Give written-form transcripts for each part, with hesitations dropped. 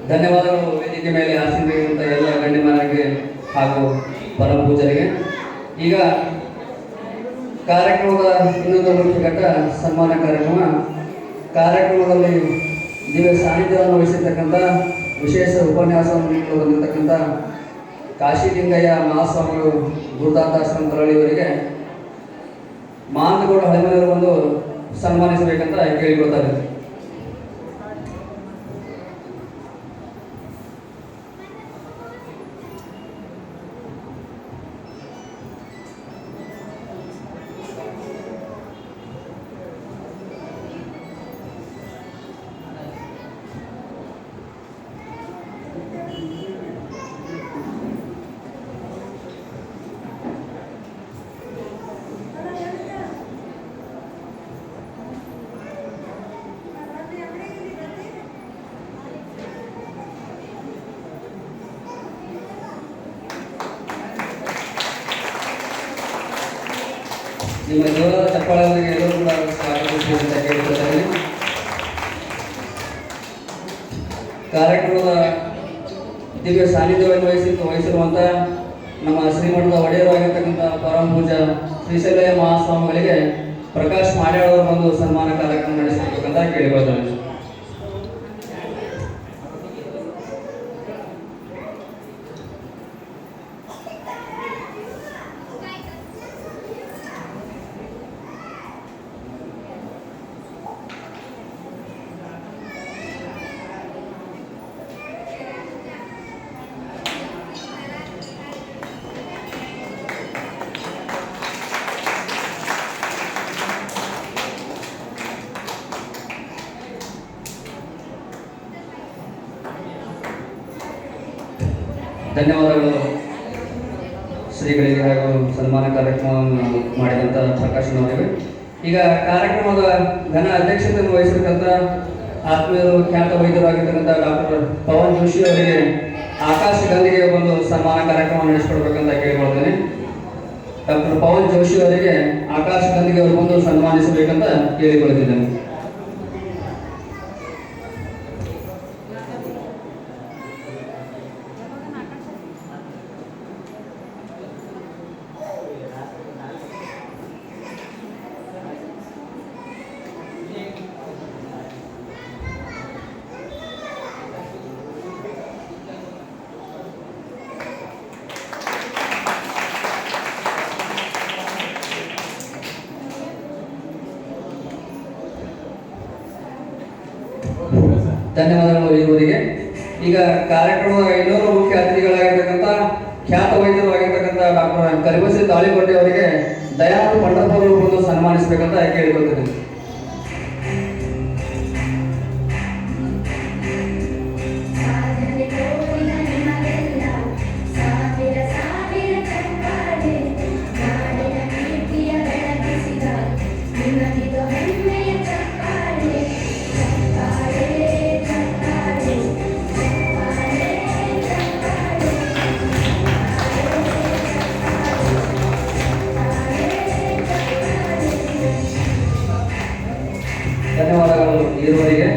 ಧನ್ಯವಾದಗಳು ವೇದಿಕೆ ಮೇಲೆ ಆಸೀನರಾಗಿರುವಂಥ ಎಲ್ಲ ಗಣ್ಯಮಾನರಿಗೆ ಹಾಗೂ ಪರಮ ಪೂಜರಿಗೆ. ಈಗ ಕಾರ್ಯಕ್ರಮದ ಇನ್ನೊಂದು ಮುಖ್ಯ ಘಟ್ಟ ಸನ್ಮಾನ ಕಾರ್ಯಕ್ರಮದಲ್ಲಿ ದಿವ್ಯ ಸಾನ್ನಿಧ್ಯವನ್ನು ವಹಿಸಿರ್ತಕ್ಕಂಥ ವಿಶೇಷ ಉಪನ್ಯಾಸವನ್ನು ನೀಡಲು ಬಂದಿರತಕ್ಕಂಥ ಕಾಶಿಲಿಂಗಯ್ಯ ಮಹಾಸ್ವಾಮಿಗಳು ಗುರುದಾತಾಶ್ರಮ ತರಳಿಯವರಿಗೆ ಮಾನಗೌಡ ಹಳೆಮನೆಯವರು ಒಂದು ಸನ್ಮಾನಿಸಬೇಕಂತ ಕೇಳಿಕೊಳ್ತಾರೆ. ನಿಮ್ಮ ಜೋರಾದ ಚಪ್ಪಾಳೆಗಳಿಗೆ ಎಲ್ಲರೂ ಕೂಡ ಸ್ವಾಗತಿಸಿ ಅಂತ ಕೇಳಿಕೊಳ್ತಾರೆ. ಕಾರ್ಯಕ್ರಮದ ದಿವ್ಯ ಸಾನ್ನಿಧ್ಯವನ್ನು ವಹಿಸಿರುವಂಥ ನಮ್ಮ ಶ್ರೀಮಠದ ಒಡೆಯರಾಗಿರ್ತಕ್ಕಂಥ ಪರಮ ಪೂಜಾ ಶ್ರೀಶೈಲಯ್ಯ ಮಹಾಸ್ವಾಮಿಗಳಿಗೆ ಪ್ರಕಾಶ್ ಮಾಡ್ಯಾಳ್ ಅವರು ಒಂದು ಸನ್ಮಾನ ಕಾರ್ಯಕ್ರಮ ನಡೆಸಬೇಕಂತ ಕೇಳಿಕೊಳ್ತಾರೆ. ಧನ್ಯವಾದಗಳು ಶ್ರೀಗಳಿಗೆ ಹಾಗೂ ಸನ್ಮಾನ ಕಾರ್ಯಕ್ರಮವನ್ನು ಮಾಡಿದಂಥ ಪ್ರಕಾಶನವರಿಗೆ. ಈಗ ಕಾರ್ಯಕ್ರಮದ ಘನ ಅಧ್ಯಕ್ಷತೆಯನ್ನು ವಹಿಸಿರ್ತಕ್ಕಂಥ ಆತ್ಮೀಯರು ಖ್ಯಾತ ವೈದ್ಯರಾಗಿರ್ತಕ್ಕಂಥ ಡಾಕ್ಟರ್ ಪವನ್ ಜೋಶಿ ಅವರಿಗೆ ಆಕಾಶ ಗಂಧಿಗೆ ಒಂದು ಸನ್ಮಾನ ಕಾರ್ಯಕ್ರಮ ನಡೆಸಿಕೊಡ್ಬೇಕಂತ ಕೇಳಿಕೊಳ್ತೇನೆ. ಡಾಕ್ಟರ್ ಪವನ್ ಜೋಶಿ ಅವರಿಗೆ ಆಕಾಶ ಗಂಧಿಗೆ ಅವರು ಬಂದು ಸನ್ಮಾನಿಸಬೇಕಂತ ಕೇಳಿಕೊಳ್ತಿದ್ದೇನೆ. ಧನ್ಯವಾದಗಳು ಇವರಿಗೆ. ಈಗ ಕಾರ್ಯಕ್ರಮದ ಇನ್ನೂರು ಮುಖ್ಯ ಅತಿಥಿಗಳಾಗಿರ್ತಕ್ಕಂಥ ಖ್ಯಾತ ವೈದ್ಯರಾಗಿರ್ತಕ್ಕಂಥ ಡಾಕ್ಟರ್ ಕರಿಬಸಿ ತಾಳಿಕೋಟೆ ಅವರಿಗೆ ದಯಾನಂದ ಪಂಡರಪುರ ಬಂದು ಸನ್ಮಾನಿಸಬೇಕಂತ ಕೇಳಿಕೊಳ್ತೀನಿ. ಧನ್ಯವಾದಗಳು ಇರುವವರಿಗೆ.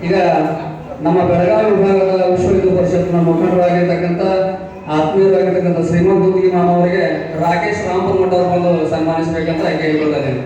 ಈಗ ನಮ್ಮ ಬೆಳಗಾವಿ ವಿಭಾಗದ ವಿಶ್ವ ಹಿಂದೂ ಪರಿಷತ್ನ ಮುಖಂಡರಾಗಿರ್ತಕ್ಕಂಥ ಆತ್ಮೀಯರಾಗಿರ್ತಕ್ಕಂಥ ಶ್ರೀಮಂತ ದುರ್ಗಿ ಮಾಮ ಅವರಿಗೆ ರಾಕೇಶ್ ರಾಮಪುರ್ ಮಠ ಅವರು ಬಂದು ಸನ್ಮಾನಿಸಬೇಕಂತ ಕೇಳಿಕೊಳ್ತಾ ಇದ್ದೇನೆ.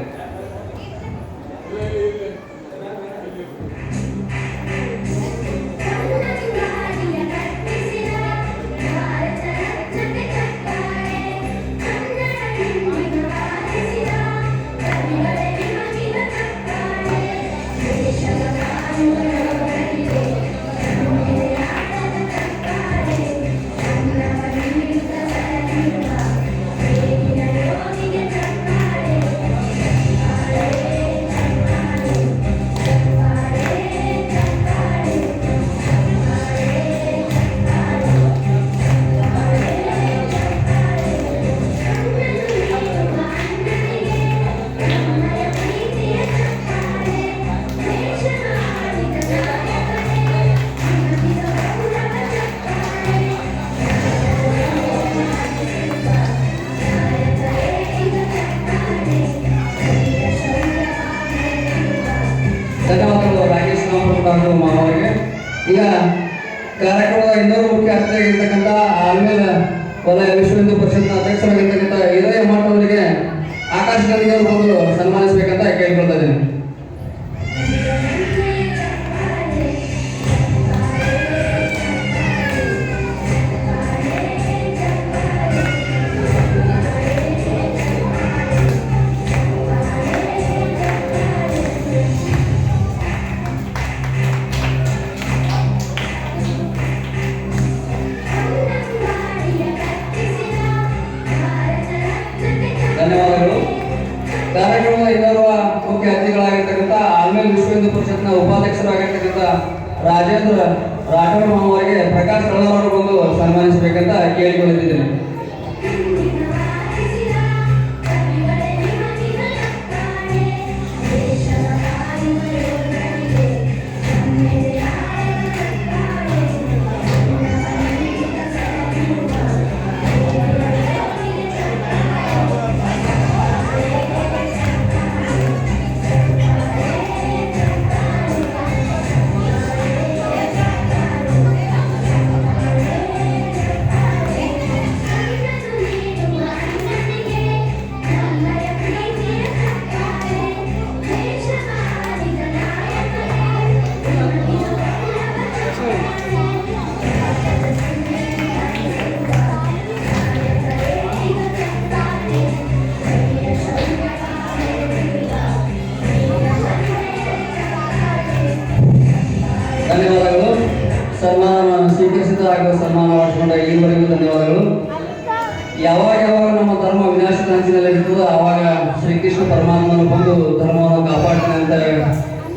ಉಪಾಧ್ಯಕ್ಷರಾಗಿರ್ತಕ್ಕಂಥ ರಾಜೇಂದ್ರ ರಾಠೋಡ್ ಅವರಿಗೆ ಪ್ರಕಾಶ್ ರಳವರು ಬಂದು ಸನ್ಮಾನಿಸಬೇಕಂತ ಕೇಳಿಕೊಳ್ಳುತ್ತಿದ್ದೇನೆ. ಧನ್ಯವಾದಗಳು. ಸನ್ಮಾನ ಸ್ವೀಕರಿಸಿದ ಹಾಗೂ ಸನ್ಮಾನ ಮಾಡಿಸಿಕೊಂಡ ಈವರೆಗೂ ಧನ್ಯವಾದಗಳು. ಯಾವಾಗ ನಮ್ಮ ಧರ್ಮ ವಿನಾಶದ ಅಂಚಿನಲ್ಲಿರ್ತದೋ ಆವಾಗ ಶ್ರೀಕೃಷ್ಣ ಪರಮಾತ್ಮನು ಬಂದು ಧರ್ಮವನ್ನು ಕಾಪಾಡ್ತಾನೆ ಅಂತ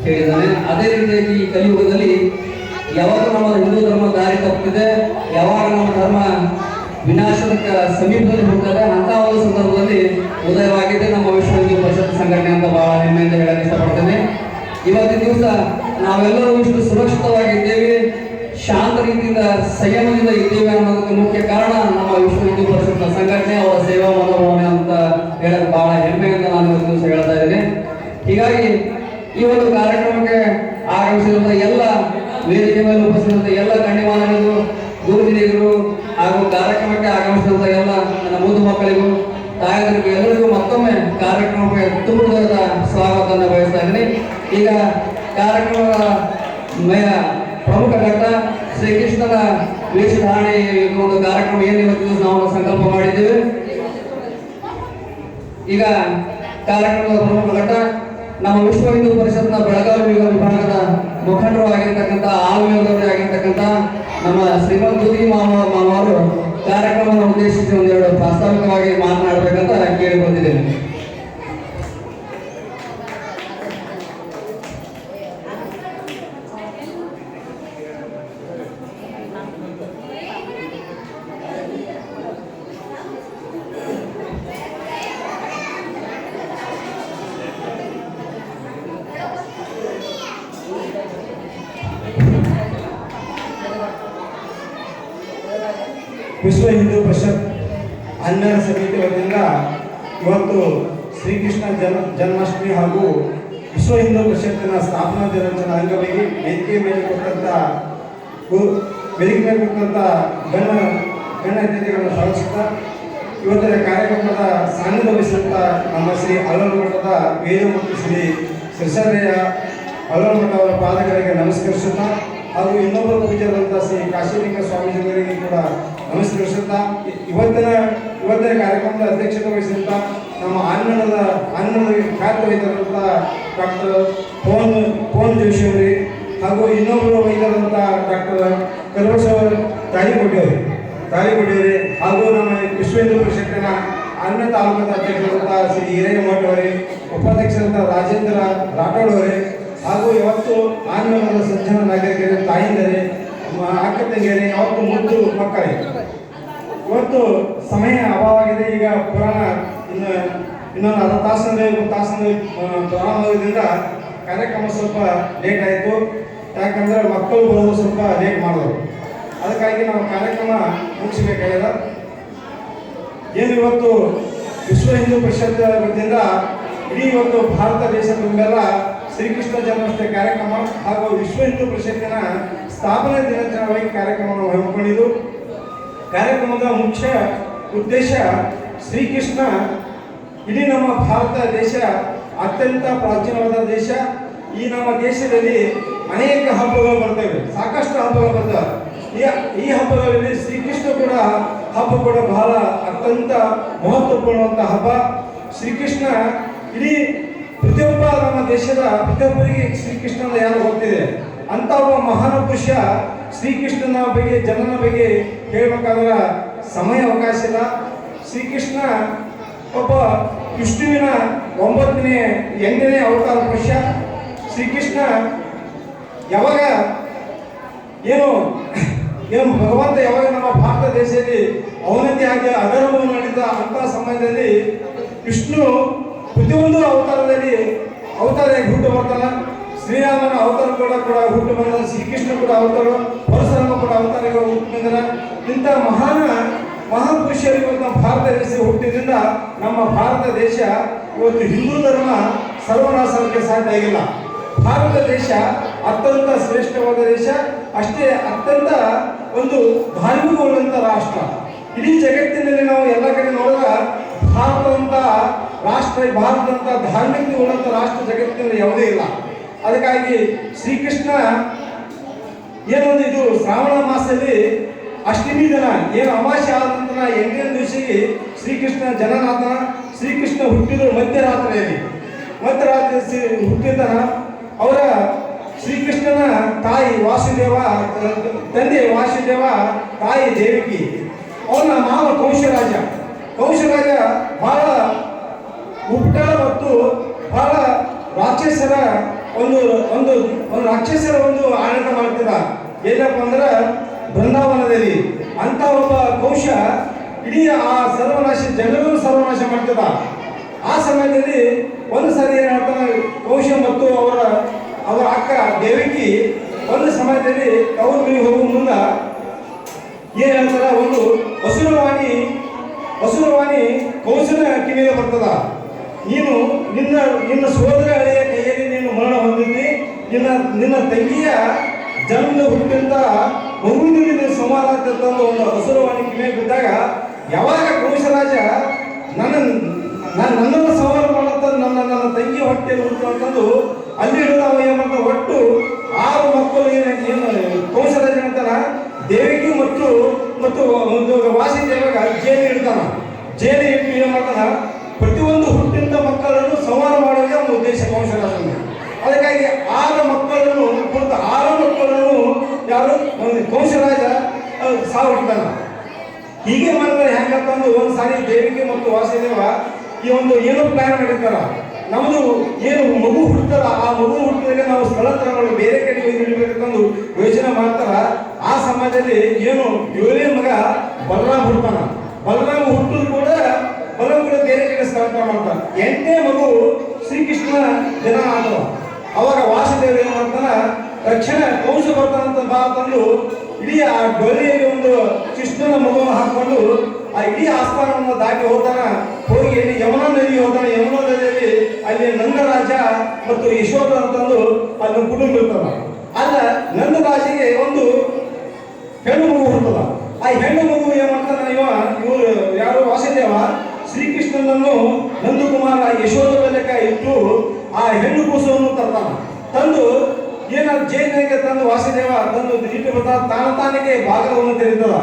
ಹೇಳಿದ್ದಾನೆ. ಅದೇ ರೀತಿಯಾಗಿ ಈ ಕಲಿಯುಗದಲ್ಲಿ ಯಾವಾಗ ನಮ್ಮ ಹಿಂದೂ ಧರ್ಮ ದಾರಿ ತಪ್ಪುತ್ತಿದೆ, ಯಾವಾಗ ನಮ್ಮ ಧರ್ಮ ವಿನಾಶದ ಸಮೀಪದಲ್ಲಿ ಹೋಗ್ತದೆ, ಅಂತ ಒಂದು ಸಂದರ್ಭದಲ್ಲಿ ಉದಯವಾಗಿದೆ ನಮ್ಮ ವಿಶ್ವ ಹಿಂದೂ ಪರಿಷತ್ ಸಂಘಟನೆ ಅಂತ ಬಹಳ ಹೆಮ್ಮೆಯಿಂದ ಹೇಳಕ್ಕೆ ಇಷ್ಟಪಡ್ತೇನೆ. ಇವತ್ತಿನ ದಿವಸ ನಾವೆಲ್ಲರೂ ಇಷ್ಟು ಸುರಕ್ಷಿತವಾಗಿದ್ದೇವೆ, ಶಾಂತ ರೀತಿಯಿಂದ ಸಂಯಮದಿಂದ ಇದ್ದೇವೆ ಅನ್ನೋದಕ್ಕೆ ಮುಖ್ಯ ಕಾರಣ ನಮ್ಮ ವಿಶ್ವ ಹಿಂದೂ ಪರಿಷತ್ ಸಂಘಟನೆ, ಅವರ ಸೇವಾ ಮನೋಭಾವನೆ ಅಂತ ಹೇಳಕ್ಕೆ ಬಹಳ ಹೆಮ್ಮೆಯಿಂದ ನಾನು ಇವತ್ತು ದಿವಸ ಹೇಳ್ತಾ ಇದ್ದೇನೆ. ಹೀಗಾಗಿ ಈ ಒಂದು ಕಾರ್ಯಕ್ರಮಕ್ಕೆ ಆಗಮಿಸಿದಂಥ ಎಲ್ಲ ವೇದಿಕೆ ಮೇಲೆ ಉಪಸ್ಥಿತ ಎಲ್ಲ ಗಣ್ಯಮಾನ್ಯರಿಗೂ, ಗುರುಹಿರಿಯರು ಹಾಗೂ ಕಾರ್ಯಕ್ರಮಕ್ಕೆ ಆಗಮಿಸಿದಂಥ ಎಲ್ಲ ನನ್ನ ಮುದ್ದು ಮಕ್ಕಳಿಗೂ, ತಾಯಂದಿರಿಗೂ ಎಲ್ಲರಿಗೂ ಮತ್ತೊಮ್ಮೆ ಕಾರ್ಯಕ್ರಮಕ್ಕೆ ತುಂಬುವುದರ ಸ್ವಾಗತವನ್ನು ಬಯಸ್ತಾ ಇದ್ದೀನಿ. ಈಗ ಕಾರ್ಯಕ್ರಮದ ಪ್ರಮುಖ ಘಟ್ಟ ಶ್ರೀಕೃಷ್ಣನ ವೇಷಧಾರಣೆ ಒಂದು ಕಾರ್ಯಕ್ರಮ ಏನು ಇವತ್ತು ನಾವು ಸಂಕಲ್ಪ ಮಾಡಿದ್ದೇವೆ. ಈಗ ಕಾರ್ಯಕ್ರಮದ ಪ್ರಮುಖ ಘಟ್ಟ ನಮ್ಮ ವಿಶ್ವ ಹಿಂದೂ ಪರಿಷತ್ನ ಬೆಳಗಾವಿ ವಿಭಾಗದ ಮುಖಂಡರು ಆಗಿರ್ತಕ್ಕಂಥ ಆಲ್ಮೇಲದವರೇ ಆಗಿರ್ತಕ್ಕಂಥ ನಮ್ಮ ಶ್ರೀಮಂತ ದುದಿ ಮಾವರು ಕಾರ್ಯಕ್ರಮವನ್ನು ಉದ್ದೇಶಿಸಿ ಒಂದೆರಡು ಪ್ರಾಸ್ತಾವಿಕವಾಗಿ ಮಾತನಾಡಬೇಕಂತ ಕೇಳಿಕೊಂಡಿದ್ದೇನೆ. ವಿಶ್ವ ಹಿಂದೂ ಪರಿಷತ್ ಹನ್ನೆರಡು ಸಮಿತಿ ವತಿಯಿಂದ ಇವತ್ತು ಶ್ರೀಕೃಷ್ಣ ಜನ್ಮಾಷ್ಟಮಿ ಹಾಗೂ ವಿಶ್ವ ಹಿಂದೂ ಪರಿಷತ್ತಿನ ಸ್ಥಾಪನಾ ದಿನಾಚರಣೆ ಅಂಗವಾಗಿ ವೇದಿಕೆ ಮೇಲೆ ಕೊಟ್ಟಂಥ ಗಣ್ಯ ಅತಿಥಿಗಳನ್ನು ಸ್ವಾಗತಿಸುತ್ತಾ ಇವತ್ತಿನ ಕಾರ್ಯಕ್ರಮದ ಸಾನ್ನಿಧ್ಯ ವಹಿಸಿದಂಥ ನಮ್ಮ ಶ್ರೀ ಅಲ್ಲೂರು ಮಠದ ವೇದ ಮತ್ತು ಶ್ರೀ ಶ್ರೀಸರಯ್ಯ ಅಲ್ಲೂರು ಮಠ ಅವರ ಪಾದಗಳಿಗೆ ನಮಸ್ಕರಿಸುತ್ತಾ ಹಾಗೂ ಇನ್ನೊಬ್ಬರು ಪೂಜ್ಯರಾದಂಥ ಶ್ರೀ ಕಾಶಿಲಿಂಗ ಸ್ವಾಮೀಜಿಯವರಿಗೆ ಕೂಡ ನಮಸ್ಕರಿಸುತ್ತಾ ಇವತ್ತಿನ ಕಾರ್ಯಕ್ರಮದ ಅಧ್ಯಕ್ಷತೆ ವಹಿಸಿದಂಥ ನಮ್ಮ ಆನ್ಮೀಣದ ಖ್ಯಾತ ವೈದ್ಯರಾದಂಥ ಡಾಕ್ಟರ್ ಪವನ್ ಜೋಶಿ ಅವರಿಗೆ ಹಾಗೂ ಇನ್ನೊಬ್ಬರು ವೈದ್ಯರಾದಂಥ ಡಾಕ್ಟರ್ ಕಲ್ಬಸವರ್ ತಾಳಿಕೋಟೆಯವರೇ ಹಾಗೂ ನಮ್ಮ ವಿಶ್ವ ಹಿಂದೂ ಪರಿಷತ್ತಿನ ಅನ್ಯ ತಾಲೂಕದ ಅಧ್ಯಕ್ಷರಾದಂಥ ಶ್ರೀ ಹಿರೇಮಠ ಅವರೇ, ಉಪಾಧ್ಯಕ್ಷರಾದಂಥ ರಾಜೇಂದ್ರ ರಾಠೋಡ್ ಅವರೇ, ಹಾಗೂ ಯಾವತ್ತು ಆನ್ಮೀಣದ ಸಜ್ಜನ ನಾಗರಿಕರೇ, ತಾಯಿಂದರೆ, ಅಕ್ಕ ತಂಗಿಯರೇ, ಯಾವತ್ತು ಮುದ್ದು ಮಕ್ಕಳೇ, ಇವತ್ತು ಸಮಯ ಅಭಾವವಾಗಿದೆ. ಈಗ ಪುರಾಣ ಇನ್ನೊಂದು ಅರ್ಧ ತಾಸಿನ ಪ್ರಾರಂಭದಿಂದ ಕಾರ್ಯಕ್ರಮ ಸ್ವಲ್ಪ ಲೇಟ್ ಆಯಿತು. ಯಾಕಂದರೆ ಮಕ್ಕಳು ಬರೋದು ಸ್ವಲ್ಪ ಲೇಟ್ ಮಾಡೋದು, ಅದಕ್ಕಾಗಿ ನಾವು ಕಾರ್ಯಕ್ರಮ ಮುಗಿಸಬೇಕಾಗಿದೆ. ಏನು ಇವತ್ತು ವಿಶ್ವ ಹಿಂದೂ ಪರಿಷತ್ ವತಿಯಿಂದ ಇಡೀ ಇವತ್ತು ಭಾರತ ದೇಶದ ತುಂಬೆಲ್ಲ ಶ್ರೀಕೃಷ್ಣ ಜನ್ಮಾಷ್ಟಮಿ ಕಾರ್ಯಕ್ರಮ ಹಾಗೂ ವಿಶ್ವ ಹಿಂದೂ ಪರಿಷತ್ತಿನ ಸ್ಥಾಪನಾ ದಿನಾಚರಣೆಯಾಗಿ ಕಾರ್ಯಕ್ರಮವನ್ನು ಹಮ್ಮಿಕೊಂಡಿದ್ದು, ಕಾರ್ಯಕ್ರಮದ ಮುಖ್ಯ ಉದ್ದೇಶ ಶ್ರೀಕೃಷ್ಣ ಇಡೀ ನಮ್ಮ ಭಾರತ ದೇಶ ಅತ್ಯಂತ ಪ್ರಾಚೀನವಾದ ದೇಶ. ಈ ನಮ್ಮ ದೇಶದಲ್ಲಿ ಅನೇಕ ಹಬ್ಬಗಳು ಬರ್ತವೆ, ಸಾಕಷ್ಟು ಹಬ್ಬಗಳು ಬರ್ತವೆ. ಈ ಹಬ್ಬಗಳಲ್ಲಿ ಶ್ರೀಕೃಷ್ಣ ಕೂಡ ಹಬ್ಬ ಕೂಡ ಬಹಳ ಅತ್ಯಂತ ಮಹತ್ವಪೂರ್ಣವಾದ ಹಬ್ಬ. ಶ್ರೀಕೃಷ್ಣ ಇಡೀ ಪ್ರತಿಯೊಬ್ಬ ನಮ್ಮ ದೇಶದ ಪ್ರತಿಯೊಬ್ಬರಿಗೆ ಶ್ರೀಕೃಷ್ಣನ ಯಾರು ಗೊತ್ತಿದೆ ಅಂತ ಒಬ್ಬ ಮಹಾನ್ ಪುರುಷ ಶ್ರೀಕೃಷ್ಣನ ಬಗ್ಗೆ ಜನನ ಬಗ್ಗೆ ಹೇಳಬೇಕಾದ್ರೆ ಸಮಯ ಅವಕಾಶ ಇಲ್ಲ. ಶ್ರೀಕೃಷ್ಣ ಒಬ್ಬ ವಿಷ್ಣುವಿನ 8ನೇ ಅವತಾರ ಪುರುಷ. ಶ್ರೀಕೃಷ್ಣ ಯಾವಾಗ ಏನು ಏನು ಭಗವಂತ ಯಾವಾಗ ನಮ್ಮ ಭಾರತ ದೇಶದಲ್ಲಿ ಅವನತಿ ಆಗಿ ಅಧರ್ಮವನ್ನು ನಡೆದ ಅಂತಹ ಸಮಯದಲ್ಲಿ ವಿಷ್ಣು ಪ್ರತಿಯೊಂದು ಅವತಾರವಾಗಿ ಹುಟ್ಟು ಬರ್ತಾನ. ಶ್ರೀರಾಮನ ಅವತಾರ ಕೂಡ ಹುಟ್ಟು ಬಂದ, ಶ್ರೀಕೃಷ್ಣ ಕೂಡ ಅವತಾರ, ಪರಶುರಾಮ ಕೂಡ ಅವತಾರವಾಗಿ ಹುಟ್ಟು ಬಂದನ. ಇಂಥ ಮಹಾಪುರುಷರು ಇವತ್ತು ನಮ್ಮ ಭಾರತ ದೇಶ ಹುಟ್ಟಿದ್ರಿಂದ ನಮ್ಮ ಭಾರತ ದೇಶ ಇವತ್ತು ಹಿಂದೂ ಧರ್ಮ ಸರ್ವನಾಶಕ್ಕೆ ಸಾಧ್ಯ ಆಗಿಲ್ಲ. ಭಾರತ ದೇಶ ಅತ್ಯಂತ ಶ್ರೇಷ್ಠವಾದ ದೇಶ, ಅಷ್ಟೇ ಅತ್ಯಂತ ಒಂದು ಧಾರ್ಮಿಕವಾದಂಥ ರಾಷ್ಟ್ರ. ಇಡೀ ಜಗತ್ತಿನಲ್ಲಿ ನಾವು ಎಲ್ಲ ಕಡೆ ನೋಡಿದ್ರೆ ಭಾರತದಂಥ ರಾಷ್ಟ್ರ, ಭಾರತದಂಥ ಧಾರ್ಮಿಕವಾದಂಥ ರಾಷ್ಟ್ರ ಜಗತ್ತಿನಲ್ಲಿ ಯಾವುದೇ ಇಲ್ಲ. ಅದಕ್ಕಾಗಿ ಶ್ರೀಕೃಷ್ಣ ಏನೊಂದು ಇದು ಶ್ರಾವಣ ಮಾಸದಲ್ಲಿ ಅಷ್ಟಮಿ ದಿನ ಏನು ಅಮಾವಾಸ್ಯೆ ಆದ ನಂತರ 8ನೇ ದಿವಸಿಗೆ ಶ್ರೀಕೃಷ್ಣ ಜನನಾಥನ. ಶ್ರೀಕೃಷ್ಣ ಹುಟ್ಟಿದ್ರು ಮಧ್ಯರಾತ್ರಿಯಲ್ಲಿ ಹುಟ್ಟಿದ್ದನ. ಅವರ ಶ್ರೀಕೃಷ್ಣನ ತಾಯಿ ವಾಸುದೇವ, ತಂದೆ ವಾಸುದೇವ, ತಾಯಿ ದೇವಕಿ. ಅವನ ಮಾವ ಕಂಸರಾಜ ಬಹಳ ಉಪ್ಪಟ ಮತ್ತು ಬಹಳ ರಾಕ್ಷಸರ ಒಂದು ಆಡಳಿತ ಮಾಡ್ತಿದ್ದ. ಏನಪ್ಪ ಅಂದ್ರೆ ಬೃಂದಾವನದಲ್ಲಿ ಅಂತ ಒಬ್ಬ ಕಂಸ ಇಡೀ ಆ ಜನರನ್ನು ಸರ್ವನಾಶ ಮಾಡ್ತಿದ್ದ. ಆ ಸಮಯದಲ್ಲಿ ಒಂದು ಸರಿ ಏನು ಹೇಳ್ತಾನೆ, ಕಂಸ ಮತ್ತು ಅವರ ಅಕ್ಕ ದೇವಕಿ ಒಂದು ಸಮಯದಲ್ಲಿ ಅವ್ರ ಮನೆಗೆ ಹೋಗುವ ಮುನ್ನ ಏನ್ ಹೇಳ್ತಾರ, ಒಂದು ಹಸುರವಾಣಿ ಕಂಸನ ಕಿವಿಗೆ ಬರ್ತದ. ನೀನು ನಿನ್ನ ಸೋದರ ಹಳೆಯ ಕೈಯಲ್ಲಿ ನೀನು ಮರಣ ಹೊಂದಿದ್ದಿ, ನಿನ್ನ ತಂಗಿಯ ಜನ್ಮದ ಹುಟ್ಟಿದಂತ ಮಗುವಿನಲ್ಲಿ ನೀನು ಸಂವಾದ ತಂದು ಒಂದು ಹಸುರವಾಣಿ ಕಿವಿಗೆ ಬಿದ್ದಾಗ, ಯಾವಾಗ ಕಂಸರಾಜ ನನ್ನನ್ನು ಸಂಹಾರ ಮಾಡತ್ತ ನನ್ನ ತಂಗಿ ಹೊಟ್ಟೆಯಲ್ಲಿ ಹುಟ್ಟು ಅಂತಂದು ಅಲ್ಲಿ ಹಿಡಿದು ಅವ ಏನ್ ಮಾಡ್ತಾನ, ಒಟ್ಟು 6 ಮಕ್ಕಳು ಏನು ಕಂಸರಾಜ ಅಂತಾನ ದೇವಿಗೆ ಮತ್ತು ವಾಸುದೇವಾಗ ಜೇಲಿ ಇಡ್ತಾನ. ಜೇಲಿ ಇಟ್ಟು ಏನ್ ಮಾಡ್ತಾನ, ಪ್ರತಿಯೊಂದು ಹುಟ್ಟಿದ ಮಕ್ಕಳನ್ನು ಸಂಹಾರ ಮಾಡೋದೇ ಒಂದು ಉದ್ದೇಶ ಕಂಸರಾಜನ. ಅದಕ್ಕಾಗಿ 6 ಮಕ್ಕಳನ್ನು ಕುರಿತ 6 ಮಕ್ಕಳನ್ನು ಯಾರು ಕಂಸರಾಜ ಸಾವಿಡ್ತಾನ. ಹೀಗೆ ಮಾಡಿದ್ರೆ ಹೆಂಗಂತಂದು ಒಂದು ಸಾರಿ ದೇವಿಗೆ ಮತ್ತು ವಾಸುದೇವ ಈ ಒಂದು ಏನೋ ಪ್ಲಾನ್ ಮಾಡಿರ್ತಾರ. ನಮ್ಮದು ಏನು ಮಗು ಹುಟ್ಟಲ್ಲ, ಆ ಮಗು ಹುಟ್ಟಿದಾಗ ನಾವು ಸ್ಥಳಾಂತರಗಳು ಬೇರೆ ಕಡೆ ಇಡಬೇಕಂದು ಯೋಚನೆ ಮಾಡ್ತಾರ. ಆ ಸಮಯದಲ್ಲಿ ಏನು 7ನೇ ಮಗ ಬಲರಾಮ ಹುಡ್ತಾನ. ಬಲರಾಮ ಹುಟ್ಟಿದ್ರು ಕೂಡ ಬೇರೆ ಕಡೆ ಸ್ಥಳಾಂತರ ಮಾಡ್ತಾನ. 8ನೇ ಮಗು ಶ್ರೀಕೃಷ್ಣ ಜನ ಆದವ. ಅವಾಗ ವಾಸುದೇವ ಏನ್ ಮಾಡ್ತಾನ, ತಕ್ಷಣ ಕಂಸ ಬರ್ತಾನಂತ ಬಾ ತಂದು ಇಡೀ ಆ ಡೊಲೆಯಲ್ಲಿ ಒಂದು ಕೃಷ್ಣನ ಮಗುವನ್ನು ಹಾಕೊಂಡು ಆ ಇಡೀ ಆಸ್ಥಾನವನ್ನು ದಾಟಿ ಹೋಗ್ತಾನ. ಹೋಗಿ ಯಮುನಾ ನದಿ ಹೋಗ್ತಾನ. ಯಮುನಾ ನದಿಯಲ್ಲಿ ಅಲ್ಲಿ ನಂದರಾಜ ಮತ್ತು ಯಶೋಧ ಅಂತಂದು ಅಲ್ಲಿ ಕುಟುಂಬ ಇರ್ತಾನ. ಅಲ್ಲ ನಂದರಾಜಿಗೆ ಒಂದು ಹೆಣ್ಣು ಮಗು ಹುಡ್ತದ. ಆ ಹೆಣ್ಣು ಮಗು ಏನ್ ಮಾಡ್ತಾನ, ಇವರು ಯಾರು ವಾಸುದೇವ ಶ್ರೀಕೃಷ್ಣನನ್ನು ನಂದಕುಮಾರ ಯಶೋಧ ಲೆಕ್ಕ ಇಟ್ಟು ಆ ಹೆಣ್ಣು ಕೂಸವನ್ನು ತರ್ತಾನ. ತಂದು ಏನಾದ್ರು ಜೈಲಿಗೆ ತಂದು ವಾಸುದೇವ ತಂದು ಇಟ್ಟು ಬರ್ತಾನ. ತಾನಿಗೆ ಬಾಗಿಲವನ್ನು ತೆರೀತದ.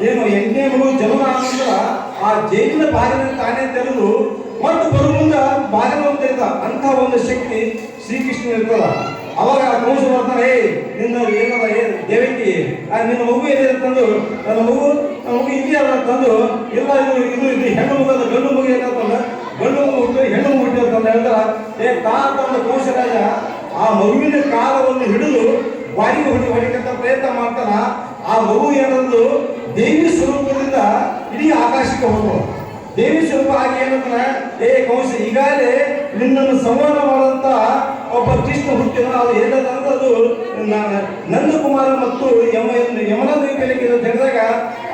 ಏನು 8ನೇ ಮಗು ಜನ್ಮ ಆದ ನಂತರ ಆ ಜೈಲಿನ ಬಾಗಿಲನ್ನು ತಾನೇ ತೆರೆದು ಮತ್ತು ಬರುವ ಮುಂದೆ ಬಾಗಿಲನ್ನು ತೆರೆದ ಅಂತ ಒಂದು ಶಕ್ತಿ ಶ್ರೀಕೃಷ್ಣ ಇರ್ತದ. ಅವಾಗ ಕಂಸ ಬರ್ತಾನೆ, ನಿನ್ನ ಏನದ ದೇವಕಿ ನಿನ್ನ ಮಗು ಏನಿದೆ ತಂದು ನನ್ನ ಮಗು ಇಲ್ಲಿ ಅದ ತಂದು ಇಲ್ಲ ಇದು ಹೆಣ್ಣು ಮಗು ಅದ, ಗಂಡು ಮಗು ಏನಂತಂದ ಗಂಡು ಮಗು ಹುಟ್ಟು ಹೆಣ್ಣು ಮಗು ಹುಟ್ಟಿ ಅಂತಂದ ಹೇಳ್ತಾರ. ತಂದ ಕಂಸರಾಜ ಆ ಮಗುವಿನ ಕಾಲವನ್ನು ಹಿಡಿದು ಬಾಯಿಗೆ ಹೊಡಿಕಂತ ಪ್ರಯತ್ನ ಮಾಡ್ತಾನ. ಆ ಮಗು ಏನಂದು ದೇವಿ ಸ್ವರೂಪದಿಂದ ಇಡೀ ಆಕಾಶಕ್ಕೆ ಹೋಗುವ ದೇವಿ ಸ್ವರೂಪ ಆಗಿ ಏನಂತಾನ, ಕಂಸ ಈಗಾಗಲೇ ನಿನ್ನನ್ನು ಸಂಹಾರ ಮಾಡಂತ ಒಬ್ಬ ಕೃಷ್ಣ ಹುಟ್ಟಿನ. ಅದು ಏನಂತದ್ದು ನಂದಕುಮಾರ ಮತ್ತು ಯಮುನಾ ದ್ವೀಪಕ್ಕೆ ತೆಗೆದಾಗ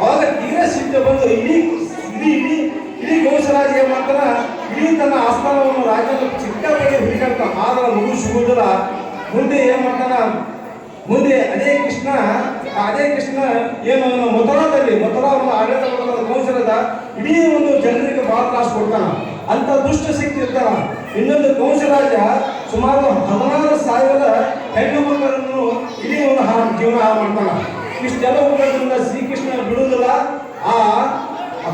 ಅವಾಗ ತೀರಾ ಸಿಟ್ಟು ಬಂದು ಇಡೀ ಕಂಸರಾಜ ಏನ್ ಮಾಡ್ತಾನ, ಇಡೀ ತನ್ನ ಆಸ್ಥಾನವನ್ನು ರಾಜ್ಯದ ಚಿಕ್ಕದಾಗಿ ಹುಡುಕಾಡ್ತಾನ. ಆದ್ರೆ ಮಗು ಸಿಗುವುದಿಲ್ಲ. ಮುಂದೆ ಏನ್ ಮಾಡ್ತಾನ, ಮುಂದೆ ಅದೇ ಕೃಷ್ಣ ಏನು ಮಥುರಾದಲ್ಲಿ ಆಡಳಿತ ಕಂಸರಾಜ ಇಡೀ ಒಂದು ಜನರಿಗೆ ಬಹಳ ತ್ರಾಸ ಕೊಡ್ತಾನ. ಅಂತ ದುಷ್ಟ ಶಕ್ತಿ ಇರ್ತಾನ. ಇನ್ನೊಂದು ಕಂಸರಾಜ ಸುಮಾರು 16,000 ಹೆಣ್ಣು ಮಕ್ಕಳನ್ನು ಇಡೀ ಒಂದು ಜೀವನ ಹಾಳು ಮಾಡ್ತಾನ. ಇಷ್ಟೆಲ್ಲ ಉಪಯೋಗದಿಂದ ಶ್ರೀಕೃಷ್ಣ ಬಿಡುವುದಿಲ್ಲ. ಆ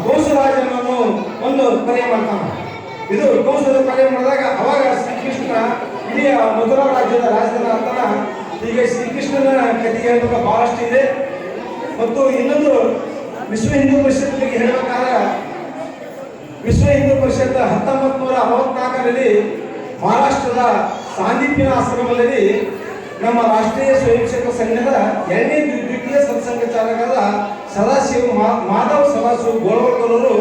ಕಂಸರಾಜನನ್ನು ಒಂದು ಕರೆ ಮಾಡ್ತಾನ. ಇದು ಕಂಸದ ಕರೆ ಮಾಡಿದಾಗ ಅವಾಗ ಶ್ರೀಕೃಷ್ಣ ಇಡೀ ಮಥುರಾ ರಾಜ್ಯದ ರಾಜಧಾನಿ ಅಂತಾನ. ಈಗ ಶ್ರೀಕೃಷ್ಣನ ಕಥೆ ಹೇಳ್ಬೇಕು ಬಹಳಷ್ಟು ಇದೆ. ಮತ್ತು ಇನ್ನೊಂದು ವಿಶ್ವ ಹಿಂದೂ ಪರಿಷತ್ ಬಗ್ಗೆ ಹೇಳಬೇಕಾದ್ರೆ, ವಿಶ್ವ ಹಿಂದೂ ಪರಿಷತ್ 1964ರಲ್ಲಿ ಮಹಾರಾಷ್ಟ್ರದ ಸಾಂದೀಪಿನ ಆಶ್ರಮದಲ್ಲಿ ನಮ್ಮ ರಾಷ್ಟ್ರೀಯ ಸ್ವಯಂ ಸೇವಕ ಸಂಘದ ಎರಡನೇ ದ್ವಿತೀಯ ಸತ್ಸಂಘಚಾಲಕರಾದ ಮಾಧವ್ ಸದಾಶಿವ್ ಗೋಳ್ವಲ್ಕರ್ ಅವರು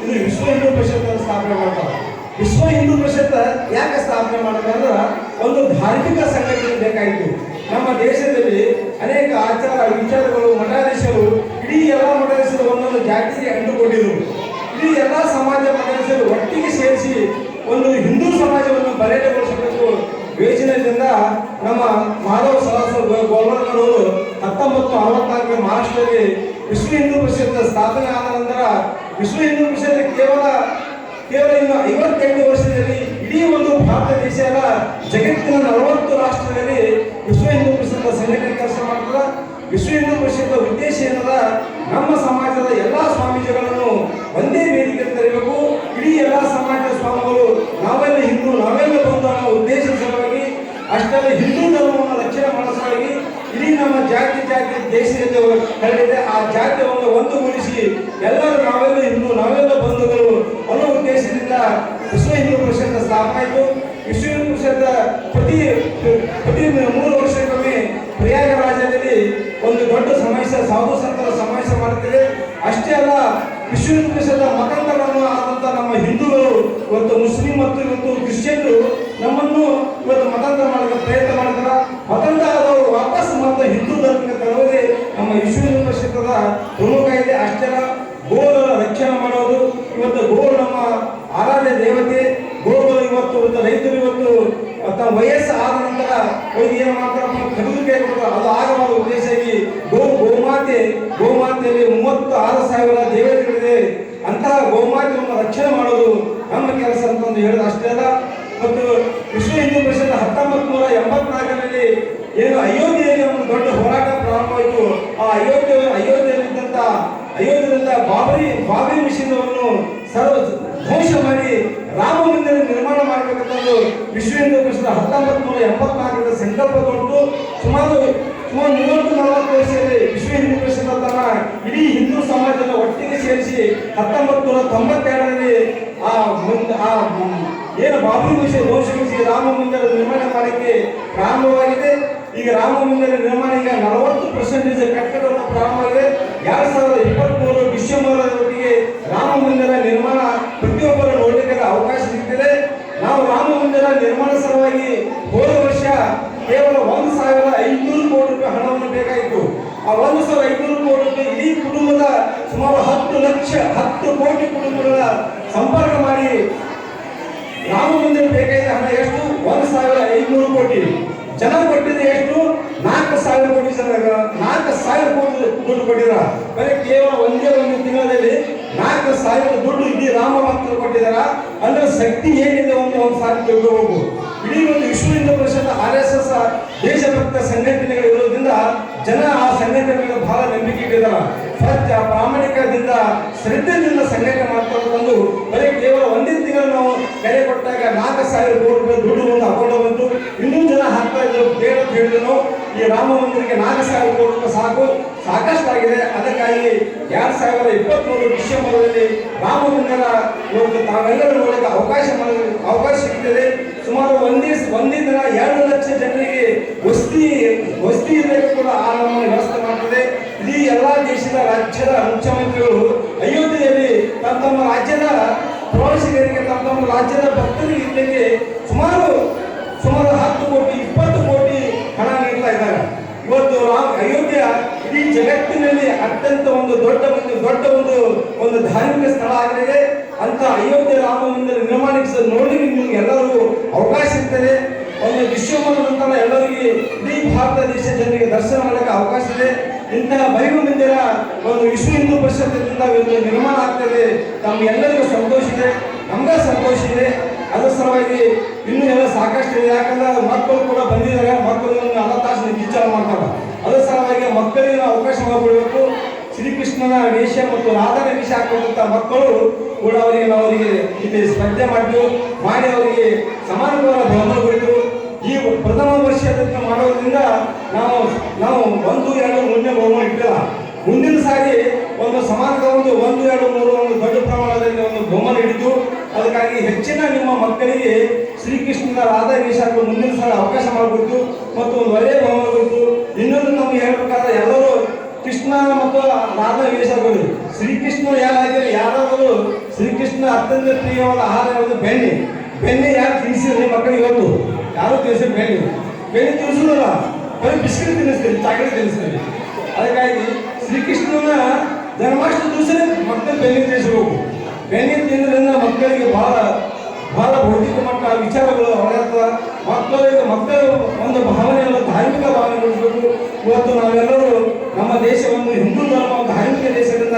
ಇದು ವಿಶ್ವ ಹಿಂದೂ ಪರಿಷತ್ ಸ್ಥಾಪನೆ ಮಾಡ್ತಾರೆ. ವಿಶ್ವ ಹಿಂದೂ ಪರಿಷತ್ ಯಾಕೆ ಸ್ಥಾಪನೆ ಮಾಡ್ತಾರೆ? ಒಂದು ಧಾರ್ಮಿಕ ಸಂಘಟನೆ ಬೇಕಾಯಿತು. ನಮ್ಮ ದೇಶದಲ್ಲಿ ಅನೇಕ ಆಚಾರ ವಿಚಾರಗಳು ಮಠಾಧೀಶರು ಇಡೀ ಎಲ್ಲ ಮಠಾಧೀಶರು ಒಂದೊಂದು ಜಾತಿಗೆ ಅಂಟುಕೊಂಡಿದ್ರು. ಇಡೀ ಎಲ್ಲ ಸಮಾಜ ಮಠಾಧೀಶರು ಒಟ್ಟಿಗೆ ಸೇರಿಸಿ ಒಂದು ಹಿಂದೂ ಸಮಾಜವನ್ನು ಬಲಿಷ್ಠಗೊಳಿಸಬೇಕು ಯೋಜನೆಯಿಂದ ನಮ್ಮ ಮಾಧವ ಸದಾಶಿವ್ ಗೋಳ್ವಲ್ಕರ್ ಅವರು 1964 ಮಹಾರಾಷ್ಟ್ರದಲ್ಲಿ ವಿಶ್ವ ಹಿಂದೂ ಪರಿಷತ್ ಸ್ಥಾಪನೆ ಆದ ನಂತರ ವಿಶ್ವ ಹಿಂದೂ ಪರಿಷತ್ ಕೇವಲ ಇನ್ನು 58 ವರ್ಷದಲ್ಲಿ ಇಡೀ ಒಂದು ಭಾರತ ದೇಶ ಅಲ್ಲ, ಜಗತ್ತಿನ 40 ರಾಷ್ಟ್ರಗಳಲ್ಲಿ ವಿಶ್ವ ಹಿಂದೂ ಪರಿಷತ್ ಸಂಘಟನೆ ಕೆಲಸ ಮಾಡ್ತದ. ವಿಶ್ವ ಹಿಂದೂ ಪರಿಷತ್ ಉದ್ದೇಶ ಏನದ? ನಮ್ಮ ಸಮಾಜದ ಎಲ್ಲಾ ಸ್ವಾಮೀಜಿಗಳನ್ನು ಒಂದೇ ವೇದಿಕೆ ತರಬೇಕು. ಇಡೀ ಎಲ್ಲಾ ಸಮಾಜದ ಸ್ವಾಮಿಗಳು ನಾವೆಲ್ಲ ಹಿಂದೂ, ನಾವೆಲ್ಲ ಬಂದು ಅನ್ನೋ ಉದ್ದೇಶ ಸಲುವಾಗಿ, ಅಷ್ಟೇ ಹಿಂದೂ ಧರ್ಮವನ್ನು ರಕ್ಷಣೆ ಮಾಡೋ ಸಲುವಾಗಿ ಇಡೀ ನಮ್ಮ ಜಾತಿ ದೇಶದಲ್ಲಿ ಹರಡಿದೆ. ಆ ಜಾತಿಯನ್ನು ಒಂದುಗೂಡಿಸಿ ಎಲ್ಲರೂ ನಾವೆಲ್ಲ ಹಿಂದೂ, ನಾವೆಲ್ಲ ಬಂಧುಗಳು ಅನ್ನೋ ಉದ್ದೇಶದಿಂದ ವಿಶ್ವ ಹಿಂದೂ ಪರಿಷತ್ ಸ್ಥಾಪನೆ ಆಯಿತು. ವಿಶ್ವ ಹಿಂದೂ ಪರಿಷತ್ ಪ್ರತಿ 3 ವರ್ಷಕ್ಕೊಮ್ಮೆ ಪ್ರಯಾಗರಾಜದಲ್ಲಿ ಒಂದು ದೊಡ್ಡ ಸಮಾವೇಶ, ಸಾಧು ಸಂತರ ಸಮಾವೇಶ ಮಾಡುತ್ತದೆ. ಅಷ್ಟೇ ಅಲ್ಲ, ವಿಶ್ವ ಹಿಂದೂ ಪರಿಷತ್ ಮತಾಂತರವನ್ನು ಆದಂತ ನಮ್ಮ ಹಿಂದೂಗಳು ಇವತ್ತು ಮುಸ್ಲಿಂ ಮತ್ತು ಇವತ್ತು ಕ್ರಿಶ್ಚಿಯನ್ರು ನಮ್ಮನ್ನು ಇವತ್ತು ಮತಾಂತರ ಮಾಡಲು ಪ್ರಯತ್ನ ಮಾಡ್ತಾರೆ. ಮತಾಂತರ ಆದವರು ವಾಪಸ್ ಮತ್ತೆ ಹಿಂದೂ ಧರ್ಮಕ್ಕೆ ತರುವುದೇ ನಮ್ಮ ವಿಶ್ವ ಹಿಂದೂ ಪರಿಷತ್ತದ ಪ್ರಮುಖ ಇದೆ. ಅಷ್ಟೇ ಅಲ್ಲ, ಗೋಗಳ ರಕ್ಷಣೆ ಮಾಡೋದು. ಇವತ್ತು ಗೋಗಳು ನಮ್ಮ ಆರಾಧ್ಯ ದೇವತೆ. ಗೋಗಳು ಇವತ್ತು ರೈತರು ಇವತ್ತು ತಮ್ಮ ವಯಸ್ಸು ಆದ ನಂತರ ಹೋಗಿ ಏನು ಮಾಡ್ತಾರಪ್ಪ, ಕಡಿದು ಕೈ ಕೊಡ್ತಾರೆ. ಅದು ಆಗಬಾರ ಉದ್ದೇಶವಾಗಿ ಗೋಮಾತೆಯಲ್ಲಿ 36,000 ದೇವತೆಗಳಿದೆ. ಅಂತಹ ಗೋಮಾತೆಯನ್ನು ರಕ್ಷಣೆ ಮಾಡೋದು ನಮ್ಮ ಕೆಲಸ ಅಂತಂದು ಹೇಳಿದ. ಅಷ್ಟೇ ಅಲ್ಲ, ಮತ್ತು ವಿಶ್ವ ಹಿಂದೂ ಪರಿಷತ್ 1984ರಲ್ಲಿ ಏನು ಅಯೋಧ್ಯೆಯಲ್ಲಿ ಒಂದು ದೊಡ್ಡ ಹೋರಾಟ ಪ್ರಾರಂಭವಾಯಿತು. ಆ ಅಯೋಧ್ಯೆಯಿಂದ ಬಾಬರಿ ಮಸೀದಿಯನ್ನು ಧ್ವಂಸ ಮಾಡಿ ರಾಮ ಮಂದಿರ ನಿರ್ಮಾಣ ಮಾಡಬೇಕಂತಂದು ವಿಶ್ವ ಹಿಂದೂ ಪರಿಷತ್ 1984ರಲ್ಲಿ ಸಂಕಲ್ಪ ತೊಟ್ಟು ಸುಮಾರು 30-40 ವರ್ಷದಲ್ಲಿ ವಿಶ್ವ ಹಿಂದೂ ಪರಿಷತ್ ತನ್ನ ಇಡೀ ಹಿಂದೂ ಸಮಾಜದ ಒಟ್ಟಿಗೆ ಸೇರಿಸಿ 1992ರಲ್ಲಿ ಏನು ಬಾಬರಿ ಮಸೀದಿ ಧ್ವಂಸಗೊಳಿಸಿ ರಾಮ ಮಂದಿರ ನಿರ್ಮಾಣ ಮಾಡಲಿಕ್ಕೆ ಪ್ರಾರಂಭವಾಗಿದೆ. ಈಗ ರಾಮ ಮಂದಿರ ನಿರ್ಮಾಣ ಈಗ 40% ಕಟ್ಟಡವನ್ನು ಪ್ರಾರಂಭವಾಗಿದೆ. 2023 ಡಿಸೆಂಬರ್ವರೆಗೆ ರಾಮ ಮಂದಿರ ನಿರ್ಮಾಣ ಪ್ರತಿಯೊಬ್ಬರು ನೋಡಲಿಕ್ಕೆ ಅವಕಾಶ ಸಿಗ್ತಿದೆ. ನಾವು ರಾಮ ಮಂದಿರ ನಿರ್ಮಾಣ ಸಲುವಾಗಿ ಹೋದ ವರ್ಷ ಕೇವಲ 1,500 ಕೋಟಿ ರೂಪಾಯಿ ಹಣವನ್ನು ಬೇಕಾಯಿತು. ಆ 1,500 ಕೋಟಿ ರೂಪಾಯಿ ಇಡೀ ಕುಟುಂಬದ ಸುಮಾರು 10 ಕೋಟಿ ಕುಟುಂಬಗಳ ಸಂಪರ್ಕ ಮಾಡಿ ರಾಮ ಮಂದಿರ ಬೇಕಾದ ಹಣ ಎಷ್ಟು? 1,500 ಕೋಟಿ. ಜನ ಕೊಟ್ಟಿದೆ ಎಷ್ಟು? 4,000 ಕೋಟಿ ಜನ 4,000 ಕೋಟಿ ದುಡ್ಡು ಕೊಟ್ಟಿದಾರ. ಬರೀ ಕೇವಲ ಒಂದೇ ಒಂದು ತಿಂಗಳಲ್ಲಿ 4,000 ದುಡ್ಡು ಇಡೀ ರಾಮ ಭಕ್ತರು ಕೊಟ್ಟಿದಾರ. ಅಂದ್ರೆ ಶಕ್ತಿ ಏನಿದೆ ಒಂದು ಸಾರಿ ತಿಳ್ಕೋಬೇಕು. ಇಡೀ ಒಂದು ವಿಶ್ವ ಹಿಂದೂ ಪರಿಷತ್ RSS ದೇಶಭಕ್ತ ಸಂಘಟನೆಗಳು ಇರೋದ್ರಿಂದ ಜನ ಆ ಸಂಘಟನೆಗಳು ಬಹಳ ನಂಬಿಕೆ ಇಟ್ಟಿದ್ದಾರೆ. ಸತ್ಯ ಪ್ರಾಮಾಣಿಕದಿಂದ ಶ್ರದ್ಧೆಯಿಂದ ಸಂಘಟನೆ ಮಾಡ್ಕೊಂಡು ಬರೀ ಕೇವಲ ಒಂದೇ ತಿಂಗಳು ನಾವು ಕರೆ ಕೊಟ್ಟಾಗ 4,000 ಕೋಟಿ ರೂಪಾಯಿ ದುಡ್ಡು ಒಂದು ಅಕೌಂಟ್ ಬಂತು. ಇನ್ನೂ ಜನ ಹಾಕ್ತಾ ಇದ್ರು. ಬೇಡ ಅಂತ ಹೇಳಿದ್ರು, ಈ ರಾಮ ಮಂದಿರಕ್ಕೆ 4,000 ಕೋಟಿ ರೂಪಾಯಿ ಸಾಕಷ್ಟಾಗಿದೆ. ಅದಕ್ಕಾಗಿ 2023 ಡಿಸೆಂಬರ್ನಲ್ಲಿ ರಾಮ ಮಂದಿರ ಇವತ್ತು ತಾವೆಲ್ಲರೂ ನೋಡಲಿಕ್ಕೆ ಅವಕಾಶ ಸಿಗ್ತದೆ. ಸುಮಾರು ಒಂದೇ ದಿನ 2 ಲಕ್ಷ ಜನರಿಗೆ ವಸತಿ ಇರಲಿಕ್ಕೆ ಕೂಡ ಆ ನಮ್ಮ ವ್ಯವಸ್ಥೆ ಮಾಡ್ತದೆ. ಇಡೀ ಎಲ್ಲ ದೇಶದ ರಾಜ್ಯದ ಮುಖ್ಯಮಂತ್ರಿಗಳು ಅಯೋಧ್ಯೆಯಲ್ಲಿ ತಮ್ಮ ರಾಜ್ಯದ ಪ್ರವಾಸಿಗರಿಗೆ ತಮ್ಮ ರಾಜ್ಯದ ಭಕ್ತರಿಗೆ ಇಲ್ಲಿಗೆ ಸುಮಾರು 10 ಕೋಟಿ 20 ಕೋಟಿ ಹಣ ನೀಡ್ತಾ ಇದ್ದಾರೆ. ಇವತ್ತು ಅಯೋಧ್ಯ ಇಡೀ ಜಗತ್ತಿನಲ್ಲಿ ಅತ್ಯಂತ ಒಂದು ದೊಡ್ಡ ಒಂದು ಧಾರ್ಮಿಕ ಸ್ಥಳ ಆಗಲಿದೆ. ಅಂತ ಅಯೋಧ್ಯೆ ರಾಮ ಮಂದಿರ ನಿರ್ಮಾಣಕ್ಕೆ ನೋಡಲಿಕ್ಕೆ ನಿಮ್ಗೆ ಎಲ್ಲರಿಗೂ ಅವಕಾಶ ಇರ್ತದೆ. ಒಂದು ಡಿಸೆಂಬರ್ ನಂತರ ಎಲ್ಲರಿಗೆ ಇಡೀ ಭಾರತ ದೇಶ ಜನರಿಗೆ ದರ್ಶನ ಮಾಡಲಿಕ್ಕೆ ಅವಕಾಶ ಇದೆ. ಇಂತಹ ಭೈರವ ಮಂದಿರ ಒಂದು ವಿಶ್ವ ಹಿಂದೂ ಪರಿಷತ್ತಿನಿಂದ ನಿರ್ಮಾಣ ಆಗ್ತದೆ. ಎಲ್ಲರಿಗೂ ಸಂತೋಷ ಇದೆ, ನಮ್ಗೆ ಸಂತೋಷ ಇದೆ. ಅದರ ಸಲುವಾಗಿ ಇನ್ನೂ ಎಲ್ಲ ಸಾಕಷ್ಟು ಇದೆ. ಯಾಕಂದ್ರೆ ಮಕ್ಕಳು ಕೂಡ ಬಂದಿದ್ದಾರೆ. ಮಕ್ಕಳು 4 ತಾಸು ವಿಚಾರ ಮಾಡ್ತಾರೆ. ಅದರ ಸಲುವಾಗಿ ಮಕ್ಕಳಿಗೆ ನಾವು ಅವಕಾಶ ಮಾಡಿಕೊಡ್ಬೇಕು. ಶ್ರೀಕೃಷ್ಣನ ವೇಷ ಮತ್ತು ರಾಧನ ವೇಷ ಹಾಕೊಂಡಂತ ಮಕ್ಕಳು ಕೂಡ ಅವರಿಗೆ ಇಲ್ಲಿ ಸ್ಪರ್ಧೆ ಮಾಡಿ ಅವರಿಗೆ ಸಮಾನವಾದ ಬಹುಮಾನ ಕೊಡಿತು. ಈ ಪ್ರಥಮ ವರ್ಷದಿಂದ ಮಾಡೋದ್ರಿಂದ ನಾವು 1-2 ಮುಂದೆ ಬಹುಮಾನ ಇಟ್ಟಿಲ್ಲ. ಮುಂದಿನ ಸಾರಿ ಒಂದು ಸಮಾನದ 1-2-3 ಒಂದು ದೊಡ್ಡ ಪ್ರಮಾಣದಲ್ಲಿ ಒಂದು ಬಹುಮಾನ ಹಿಡಿತು. ಅದಕ್ಕಾಗಿ ಹೆಚ್ಚಿನ ನಿಮ್ಮ ಮಕ್ಕಳಿಗೆ ಶ್ರೀಕೃಷ್ಣನ ರಾಧಾ ವೇಷಗಳು ಮುಂದಿನ ಸಲ ಅವಕಾಶ ಮಾಡಬೇಕು ಮತ್ತು ಒಂದು ಒಳ್ಳೆಯ ಮಾಡಬೇಕು. ಇನ್ನೊಂದು ನಮ್ಗೆ ಹೇಳ್ಬೇಕಾದ್ರೆ ಎಲ್ಲರೂ ಕೃಷ್ಣ ಮತ್ತು ರಾಧಾ ವೇಷಗಳು ಶ್ರೀಕೃಷ್ಣ ಯಾರಾಗಿರಿ ಯಾರಾದರೂ ಶ್ರೀಕೃಷ್ಣ ಅತ್ಯಂತ ಪ್ರಿಯವಾದ ಆಹಾರ ಯಾವುದು ಬೆಣ್ಣೆ. ಬೆಣ್ಣೆ ಯಾರು ತಿನ್ನಿಸಿದ್ರೆ ಮಕ್ಕಳಿಗೆ ಇವತ್ತು ಯಾರು ತಿನ್ನಿಸಿ ಬೆಣ್ಣೆ ತಿನ್ನಿಸೋದಿಲ್ಲ, ಬರೀ ಬಿಸ್ಕಿಟ್ ತಿನ್ನಿಸ್ತೀರಿ, ಚಾಕ್ಲೇಟ್ ತಿನ್ನಿಸ್ತೀರಿ. ಅದಕ್ಕಾಗಿ ಶ್ರೀಕೃಷ್ಣನ ಜನ್ಮಾಷ್ಟಮಿ ದಿವಸನೇ ಮಕ್ಕಳು ಬೆಣ್ಣೆ ತಿನ್ನಿಸಬೇಕು. ಬೆಣ್ಣೆ ತಿನ್ನೋದ್ರಿಂದ ಮಕ್ಕಳಿಗೆ ಬಹಳ ಭೌತಿಕ ಮಟ್ಟ ವಿಚಾರಗಳು ಹೊಳೆಯುತ್ತವೆ. ಮಕ್ಕಳ ಒಂದು ಭಾವನೆಯನ್ನು ಧಾರ್ಮಿಕ ಭಾವನೆ ಮೂಡಿಸಬೇಕು. ಇವತ್ತು ನಾವೆಲ್ಲರೂ ನಮ್ಮ ದೇಶವನ್ನು ಹಿಂದೂ ಧರ್ಮ ಧಾರ್ಮಿಕ ದೇಶದಿಂದ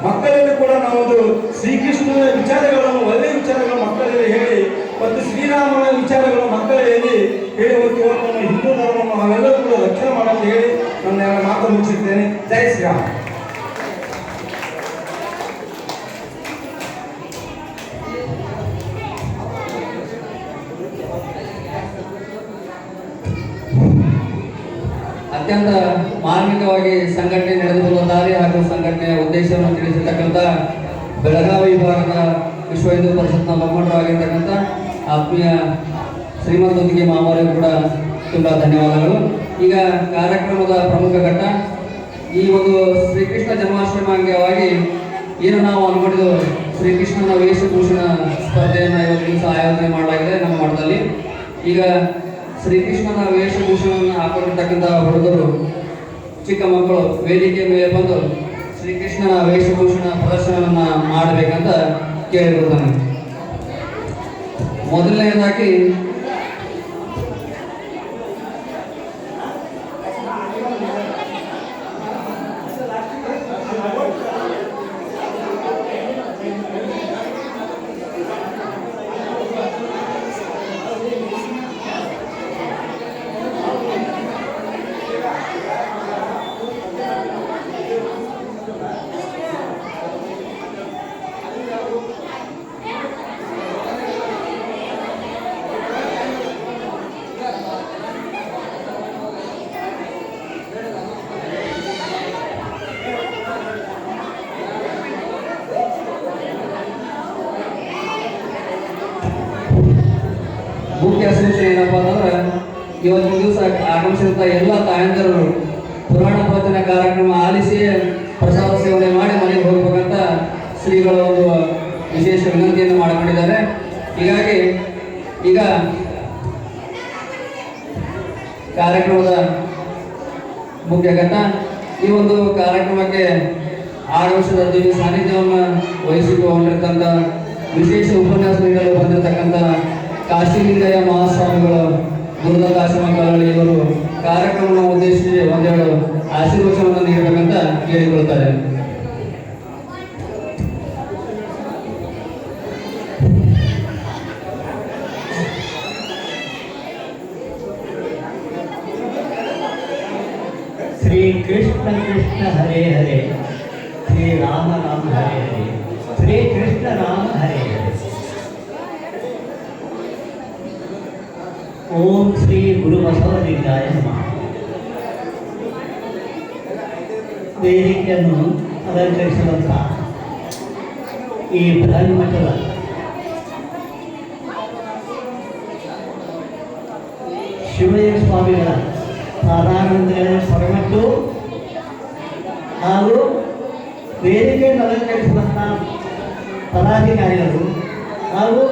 ಮಕ್ಕಳಲ್ಲಿ ಕೂಡ ನಾವೊಂದು ಶ್ರೀಕೃಷ್ಣನ ವಿಚಾರಗಳನ್ನು ಒಳ್ಳೆಯ ವಿಚಾರಗಳನ್ನು ಮಕ್ಕಳಲ್ಲಿ ಹೇಳಿ ಮತ್ತು ಶ್ರೀರಾಮನ ವಿಚಾರಗಳು ಮಕ್ಕಳಲ್ಲಿ ಹೇಳಿ ಇವತ್ತು ನಮ್ಮ ಹಿಂದೂ ಧರ್ಮವನ್ನು ನಾವೆಲ್ಲರೂ ಕೂಡ ರಕ್ಷಣೆ ಮಾಡಲು ಹೇಳಿ ನನ್ನ ಮಾತು ಮುಗಿಸುತ್ತೇನೆ. ಜೈ ಶ್ರೀರಾಮ್. ಅತ್ಯಂತ ಮಾರ್ಮಿಕವಾಗಿ ಸಂಘಟನೆ ನಡೆದುಕೊಳ್ಳುವ ದಾರಿ ಹಾಗೂ ಸಂಘಟನೆಯ ಉದ್ದೇಶವನ್ನು ತಿಳಿಸಿರ್ತಕ್ಕಂಥ ಬೆಳಗಾವಿ ವಿಭಾಗದ ವಿಶ್ವ ಹಿಂದೂ ಪರಿಷತ್ನ ಮುಖಂಡರಾಗಿರ್ತಕ್ಕಂಥ ಆತ್ಮೀಯ ಶ್ರೀಮಂತೊಂದಿಗೆ ಮಾಮೂರಿಗೂ ಕೂಡ ತುಂಬ ಧನ್ಯವಾದಗಳು. ಈಗ ಕಾರ್ಯಕ್ರಮದ ಪ್ರಮುಖ ಘಟ್ಟ ಈ ಒಂದು ಶ್ರೀಕೃಷ್ಣ ಜನ್ಮಾಷ್ಟಮಿ ಅಂಗವಾಗಿ ಏನು ನಾವು ಅನ್ಕೊಂಡಿದ್ದು ಶ್ರೀಕೃಷ್ಣನ ವೇಷಭೂಷಣ ಸ್ಪರ್ಧೆಯನ್ನು ಇವತ್ತು ದಿವಸ ಆಯೋಜನೆ ಮಾಡಲಾಗಿದೆ ನಮ್ಮ ಮಠದಲ್ಲಿ. ಈಗ ಶ್ರೀಕೃಷ್ಣನ ವೇಷಭೂಷಣವನ್ನು ಹಾಕೊಂಡಿರ್ತಕ್ಕಂಥ ಹುಡುಗರು ಚಿಕ್ಕ ಮಕ್ಕಳು ವೇದಿಕೆ ಮೇಲೆ ಬಂದು ಶ್ರೀಕೃಷ್ಣನ ವೇಷಭೂಷಣ ಪ್ರದರ್ಶನವನ್ನು ಮಾಡಬೇಕಂತ ಕೇಳಿರುತ್ತಾನೆ. ಮೊದಲನೇದಾಗಿ ಮುಖ್ಯ ಸೂಚನೆ ಏನಪ್ಪಾ ಅಂತಂದ್ರೆ ಇವತ್ತಿನ ದಿವಸ ಆಗಮಿಸಿದಂಥ ಎಲ್ಲ ತಾಯಂದಿರು ಪುರಾಣ ಪ್ರವಚನ ಕಾರ್ಯಕ್ರಮ ಆಲಿಸಿ ಪ್ರಸಾದ ಸೇವನೆ ಮಾಡಿ ಮನೆಗೆ ಹೋಗ್ಬೇಕಂತ ಶ್ರೀಗಳ ಒಂದು ವಿಶೇಷ ವಿನಂತಿಯನ್ನು ಮಾಡಿಕೊಂಡಿದ್ದಾರೆ. ಹೀಗಾಗಿ ಈಗ ಕಾರ್ಯಕ್ರಮದ ಮುಖ್ಯ ಘಟ್ಟ ಈ ಒಂದು ಕಾರ್ಯಕ್ರಮಕ್ಕೆ ಆಗಮಿಸಿದ ದಿವ್ಯ ಸಾನ್ನಿಧ್ಯವನ್ನು ವಹಿಸಿಕೊಂಡಿರ್ತಕ್ಕಂಥ ವಿಶೇಷ ಉಪನ್ಯಾಸ ನೀಡಲು ಬಂದಿರತಕ್ಕಂಥ ಕಾಶಿಲಿಂಗಯ್ಯ ಮಹಾಸ್ವಾಮಿಗಳು ಗುರುದತ್ತಾಶ್ರಮ ಕಳವಳಿ ಇವರು ಕಾರ್ಯಕ್ರಮವನ್ನು ಉದ್ದೇಶಿಸಿ ಒಂದೆರಡು ಆಶೀರ್ವಚನವನ್ನು ನೀಡಬೇಕಂತ ಕೇಳಿಕೊಳ್ಳುತ್ತಾರೆ. श्री कृष्ण कृष्ण हरे हरे, श्री राम राम हरे हरे, श्री कृष्ण राम हरे हरे. ओम श्री गुरु बसवलिंगाय नमः. ವೇದಿಕೆಯನ್ನು ಅಲಂಕರಿಸಿದಂಥ ಈ ಬೃಹನ್ ಮಠದ ಶಿವಯ್ಯ ಸ್ವಾಮಿಗಳ ಸಾಧಾರಣಗಳನ್ನು ಹೊರಮಟ್ಟು ಹಾಗೂ ವೇದಿಕೆಯನ್ನು ಅಲಂಕರಿಸಿದಂಥ ಪದಾಧಿಕಾರಿಗಳು ಹಾಗೂ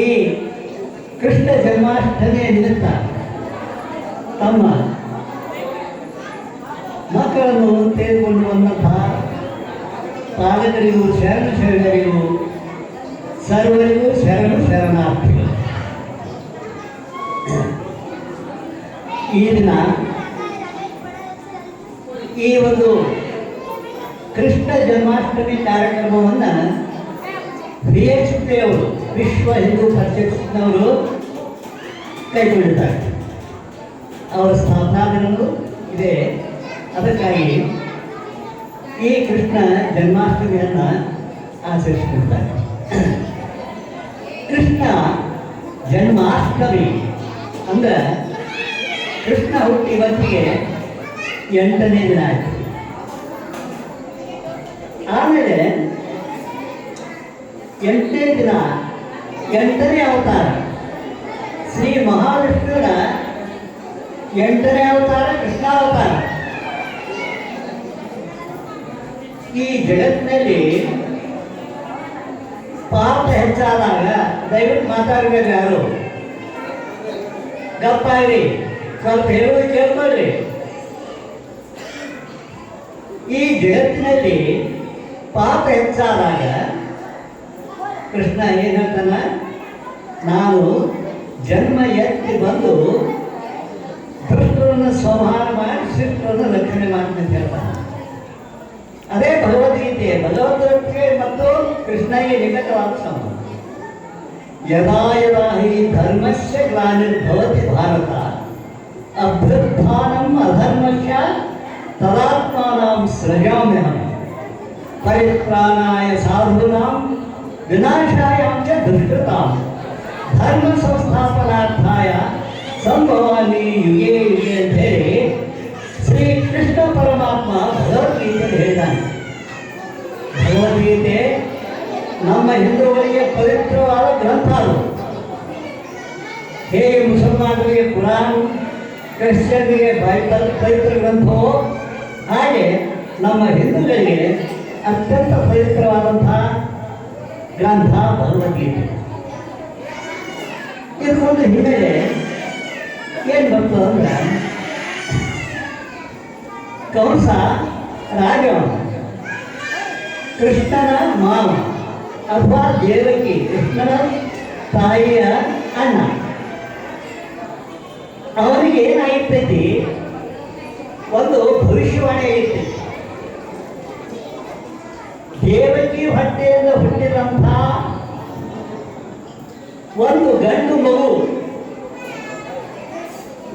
ಈ ಕೃಷ್ಣ ಜನ್ಮಾಷ್ಟಮಿಯ ನಿಮಿತ್ತ ತಮ್ಮ ಮಕ್ಕಳನ್ನು ತೆಗೆದುಕೊಂಡು ಬಂದಂತಹ ಪಾಲಕರಿಗೂ ಶರಣರಿಗೂ ಸರ್ವರಿಗೂ ಶರಣಾರ್ಥಿಗಳು. ಈ ದಿನ ಈ ಒಂದು ಕೃಷ್ಣ ಜನ್ಮಾಷ್ಟಮಿ ಕಾರ್ಯಕ್ರಮವನ್ನು VHP ಅವರು ವಿಶ್ವ ಹಿಂದೂ ಪರಿಷತ್ನವರು ಕೈಗೊಂಡಿದ್ದಾರೆ. ಅವರ ಸ್ಥಾಪನಾ ದಿನವೂ ಇದೆ. ಅದಕ್ಕಾಗಿ ಈ ಕೃಷ್ಣ ಜನ್ಮಾಷ್ಟಮಿಯನ್ನು ಆಚರಿಸಿಕೊಳ್ತಾರೆ. ಕೃಷ್ಣ ಜನ್ಮಾಷ್ಟಮಿ ಅಂದ್ರೆ ಕೃಷ್ಣ ಹುಟ್ಟಿ ಇವತ್ತಿಗೆ 8ನೇ ದಿನ ಆಯಿತು. ಆಮೇಲೆ 8ನೇ ದಿನ 8ನೇ ಅವತಾರ. ಶ್ರೀ ಮಹಾವಿಷ್ಣುವಿನ 8ನೇ ಅವತಾರ ಕೃಷ್ಣಾವತಾರ. ಈ ಜಗತ್ತಿನಲ್ಲಿ ಪಾಪ ಹೆಚ್ಚಾದಾಗ ದಯವಿಟ್ಟು ಮಾತಾಡಬೇಕು, ಯಾರು ಗಪ್ಪಾಗ್ರಿ, ಸ್ವಲ್ಪ ಹೇಳೋದು ಕೇಳ್ಕೊಳ್ರಿ. ಈ ಜಗತ್ತಿನಲ್ಲಿ ಪಾಪ ಹೆಚ್ಚಾದಾಗ ಕೃಷ್ಣ ಏನ್ ಹೇಳ್ತಾನ, ನಾನು ಜನ್ಮ ಎತ್ತಿ ಬಂದು ದುಷ್ಟರನ್ನು ಸಂಹಾರ ಮಾಡಿ ಶಿಷ್ಟರನ್ನು ರಕ್ಷಣೆ ಮಾಡ್ತೀನಿ ಅಂತ ಹೇಳ್ತಾನೆ. ಅದೇ ಭಗವದ್ಗೀತೆ. ಭಗವದ್ಗೀತೆ ಮತ್ತು ಕೃಷ್ಣನಿಗೆ ನಿಕಟವಾದ ಸಂಬಂಧ. ಯದಾ ಯದಾ ಹಿ ಧರ್ಮಸ್ಯ ಗ್ಲಾನಿರ್ಭವತಿ ಭಾರತ ಅಭ್ಯುತ್ಥಾನಂ ಅಧರ್ಮಸ್ಯ ತದಾತ್ಮಾನಾಂ ಸೃಜಾಮ್ಯಹಂ ಪರಿತ್ರಾಣಾಯ ಸಾಧೂನಾಂ ವಿನಾಶಾಯಾಂ ಚ ದುಷ್ಕೃತಾಂ ಧರ್ಮ ಸಂಸ್ಥಾಪನಾರ್ಥಾಯ ಸಂಭವಾಮಿ ಯುಗೇ ಯುಗೇ ಅಂತ ಹೇಳಿ ಶ್ರೀ ಕೃಷ್ಣ ಪರಮಾತ್ಮ ಭಗವದ್ಗೀತೆಯಲ್ಲಿ ಹೇಳಿದ್ದಾನೆ. ಭಗವದ್ಗೀತೆ ನಮ್ಮ ಹಿಂದೂಗಳಿಗೆ ಪವಿತ್ರವಾದ ಗ್ರಂಥ ಅದು. ಹೇಗೆ ಮುಸಲ್ಮಾನರಿಗೆ ಕುರಾನ್, ಕ್ರಿಶ್ಚಿಯನ್ರಿಗೆ ಬೈಬಲ್ ಪವಿತ್ರ ಗ್ರಂಥವೋ ಹಾಗೆ ನಮ್ಮ ಹಿಂದೂಗಳಿಗೆ ಅತ್ಯಂತ ಪವಿತ್ರವಾದಂತಹ ಗ್ರಂಥ ಭಗವದ್ಗೀತೆ. ಇದಕ್ಕೊಂದು ಹಿನ್ನೆಲೆ ಏನು ಬಂತು ಅಂದ್ರೆ, ಕಂಸ ರಾಜ, ಕೃಷ್ಣನ ಮಾವ ಅಥವಾ ದೇವಕಿ, ಕೃಷ್ಣನ ತಾಯಿಯ ಅಣ್ಣ. ಅವನಿಗೆ ಏನಾಗಿರ್ತೈತಿ, ಒಂದು ಭವಿಷ್ಯವಾಣಿ ಐತಿ. ದೇವಕಿ ಹೊಟ್ಟೆಯಿಂದ ಹುಟ್ಟಿದಂಥ ಒಂದು ಗಂಡು ಮಗು,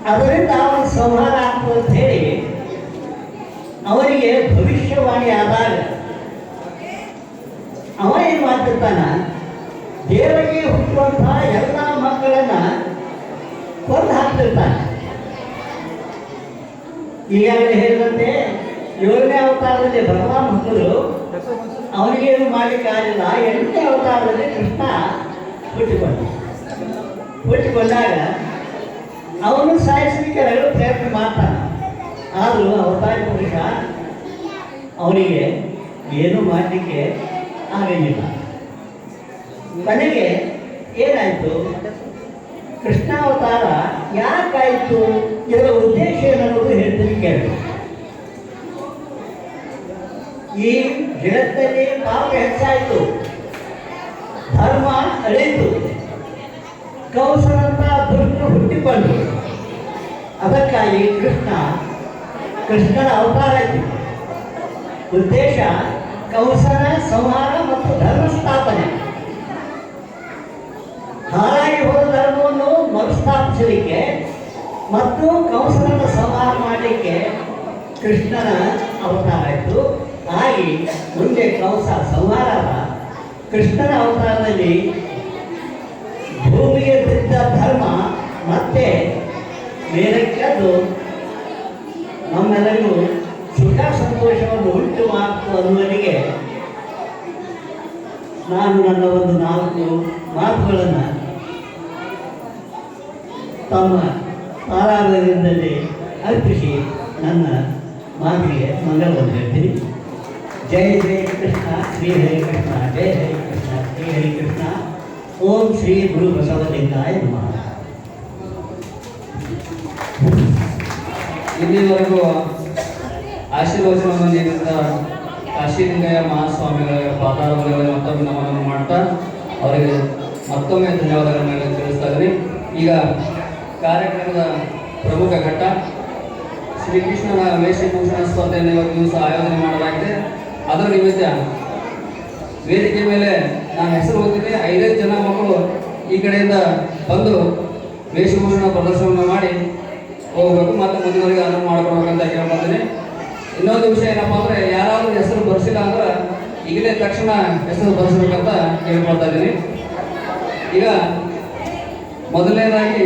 ಅದರಿಂದ ಅವನ ಸಂಹಾರ ಆಗ್ತದೆ ಅಂತ ಹೇಳಿ ಅವನಿಗೆ ಭವಿಷ್ಯವಾಣಿ ಆದಾಗ ಅವ ಏನು ಮಾಡ್ತಿರ್ತಾನ, ದೇವರಿಗೆ ಹುಟ್ಟುವಂತಹ ಎಲ್ಲ ಮಕ್ಕಳನ್ನ ಕೊಂದು ಹಾಕ್ತಿರ್ತಾನೆ. ಈಗಾಗಲೇ ಹೇಳಿದಂತೆ 7ನೇ ಅವತಾರದಲ್ಲಿ ಭಗವಾನ್ ಮಕ್ಕಳು ಅವನಿಗೇನು ಮಾಡಲಿಕ್ಕಾಗಲಿಲ್ಲ. 8ನೇ ಅವತಾರದಲ್ಲಿ ಕೃಷ್ಣ ಹುಟ್ಟಿಕೊಂಡಾಗ ಅವನು ಸಾಯಿಸಲಿಕ್ಕೆ ರಗಲು ಪ್ರಯತ್ನ ಮಾಡ್ತಾನೆ. ಆದರೂ ಅವತಾರಿ ಪುರುಷ ಅವನಿಗೆ ಏನು ಮಾಡಲಿಕ್ಕೆ ಆಗಲಿಲ್ಲ. ಕೊನೆಗೆ ಏನಾಯಿತು, ಕೃಷ್ಣಾವತಾರ ಯಾಕಾಯಿತು, ಇದರ ಉದ್ದೇಶ ಏನನ್ನೋದು ಹೇಳ್ತೀನಿ ಕೇಳಿ. ಈ ಜಗತ್ತಲ್ಲಿ ಪಾಪ ಹೆಚ್ಚಾಯಿತು, ಧರ್ಮ ಅಳಿತು, ಕಂಸನಂತ ದುಷ್ಟರು ಹುಟ್ಟಿಕೊಂಡು, ಅದಕ್ಕಾಗಿ ಕೃಷ್ಣನ ಅವತಾರ ಆಯಿತು. ಉದ್ದೇಶ ಕಂಸನ ಸಂಹಾರ ಮತ್ತು ಧರ್ಮ ಸ್ಥಾಪನೆ. ಹಾಳಾಗಿ ಹೋದ ಧರ್ಮವನ್ನು ಮರುಸ್ಥಾಪಿಸಲಿಕ್ಕೆ ಮತ್ತು ಕಂಸನನ್ನು ಸಂಹಾರ ಮಾಡಲಿಕ್ಕೆ ಕೃಷ್ಣನ ಅವತಾರ ಆಯಿತು. ಹಾಗೆ ಮುಂದೆ ಕಂಸ ಸಂಹಾರ, ಕೃಷ್ಣನ ಅವತಾರದಲ್ಲಿ ಭೂಮಿಗೆ ಬಿದ್ದ ಧರ್ಮ ಮತ್ತೆ ಮೇಲಕ್ಕೆ ಅದು ನಮ್ಮೆಲ್ಲರಿಗೂ ಸುಖ ಸಂತೋಷವನ್ನು ಉಂಟು ಮಾಡ್ತು ಅನ್ನುವರಿಗೆ ನಾನು ನನ್ನ ಒಂದು 4 ಮಾತುಗಳನ್ನು ತಮ್ಮ ತಾರಾಗದಿಂದಲೇ ಅರ್ಪಿಸಿ ನನ್ನ ಮಾತಿಗೆ ಮಂಗಳವನ್ನು ಹೇಳ್ತೀನಿ. ಜಯ ಜಯ ಕೃಷ್ಣ, ಶ್ರೀ ಹರಿ ಕೃಷ್ಣ, ಜಯ ಹರಿ ಕೃಷ್ಣ, ಶ್ರೀ ಹರಿ ಕೃಷ್ಣ. ಓಂ ಶ್ರೀ ಗುರು ಬಸವಲಿಂಗಾಯ ನಮಃ. ಇಲ್ಲಿವರೆಗೂ ಆಶೀರ್ವಚನವನ್ನು ನೀಡಿದ ಕಾಶಿಲಿಂಗಯ್ಯ ಮಹಾಸ್ವಾಮಿಗಳ ಪಾದಾರಗಳಲ್ಲಿ ಮತ್ತೊಮ್ಮೆ ನಮನವನ್ನು ಮಾಡ್ತಾ ಅವರಿಗೆ ಮತ್ತೊಮ್ಮೆ ಧನ್ಯವಾದಗಳನ್ನು ತಿಳಿಸ್ತಾ ಇದ್ದೀನಿ. ಈಗ ಕಾರ್ಯಕ್ರಮದ ಪ್ರಮುಖ ಘಟ್ಟ ಶ್ರೀಕೃಷ್ಣನ ವೇಷಭೂಷಣ ಸ್ಪರ್ಧೆಯನ್ನು ಇವತ್ತು ದಿವಸ ಆಯೋಜನೆ ಮಾಡಲಾಗಿದೆ. ಅದರ ನಿಮಿತ್ತ ವೇದಿಕೆ ಮೇಲೆ ನಾನು ಹೆಸರು ಓದಿದ್ದೆ 5 ಜನ ಮಕ್ಕಳು ಈ ಕಡೆಯಿಂದ ಬಂದು ವೇಷಭೂಷಣ ಪ್ರದರ್ಶನವನ್ನು ಮಾಡಿ ಹೋಗಬೇಕು ಮತ್ತು ಮುಂದಿನವರಿಗೆ ಅನುವು ಮಾಡಿಕೊಡ್ಬೇಕಂತ ಕೇಳ್ಕೊತೀನಿ. ಇನ್ನೊಂದು ವಿಷಯ ಏನಪ್ಪ ಅಂದರೆ, ಯಾರಾದರೂ ಹೆಸರು ಬರೆಸಿಲ್ಲ ಅಂದ್ರೆ ಈಗಲೇ ತಕ್ಷಣ ಹೆಸರು ಬರೆಸಬೇಕಂತ ಕೇಳ್ಕೊಳ್ತಾ ಇದ್ದೀನಿ. ಈಗ ಮೊದಲನೇದಾಗಿ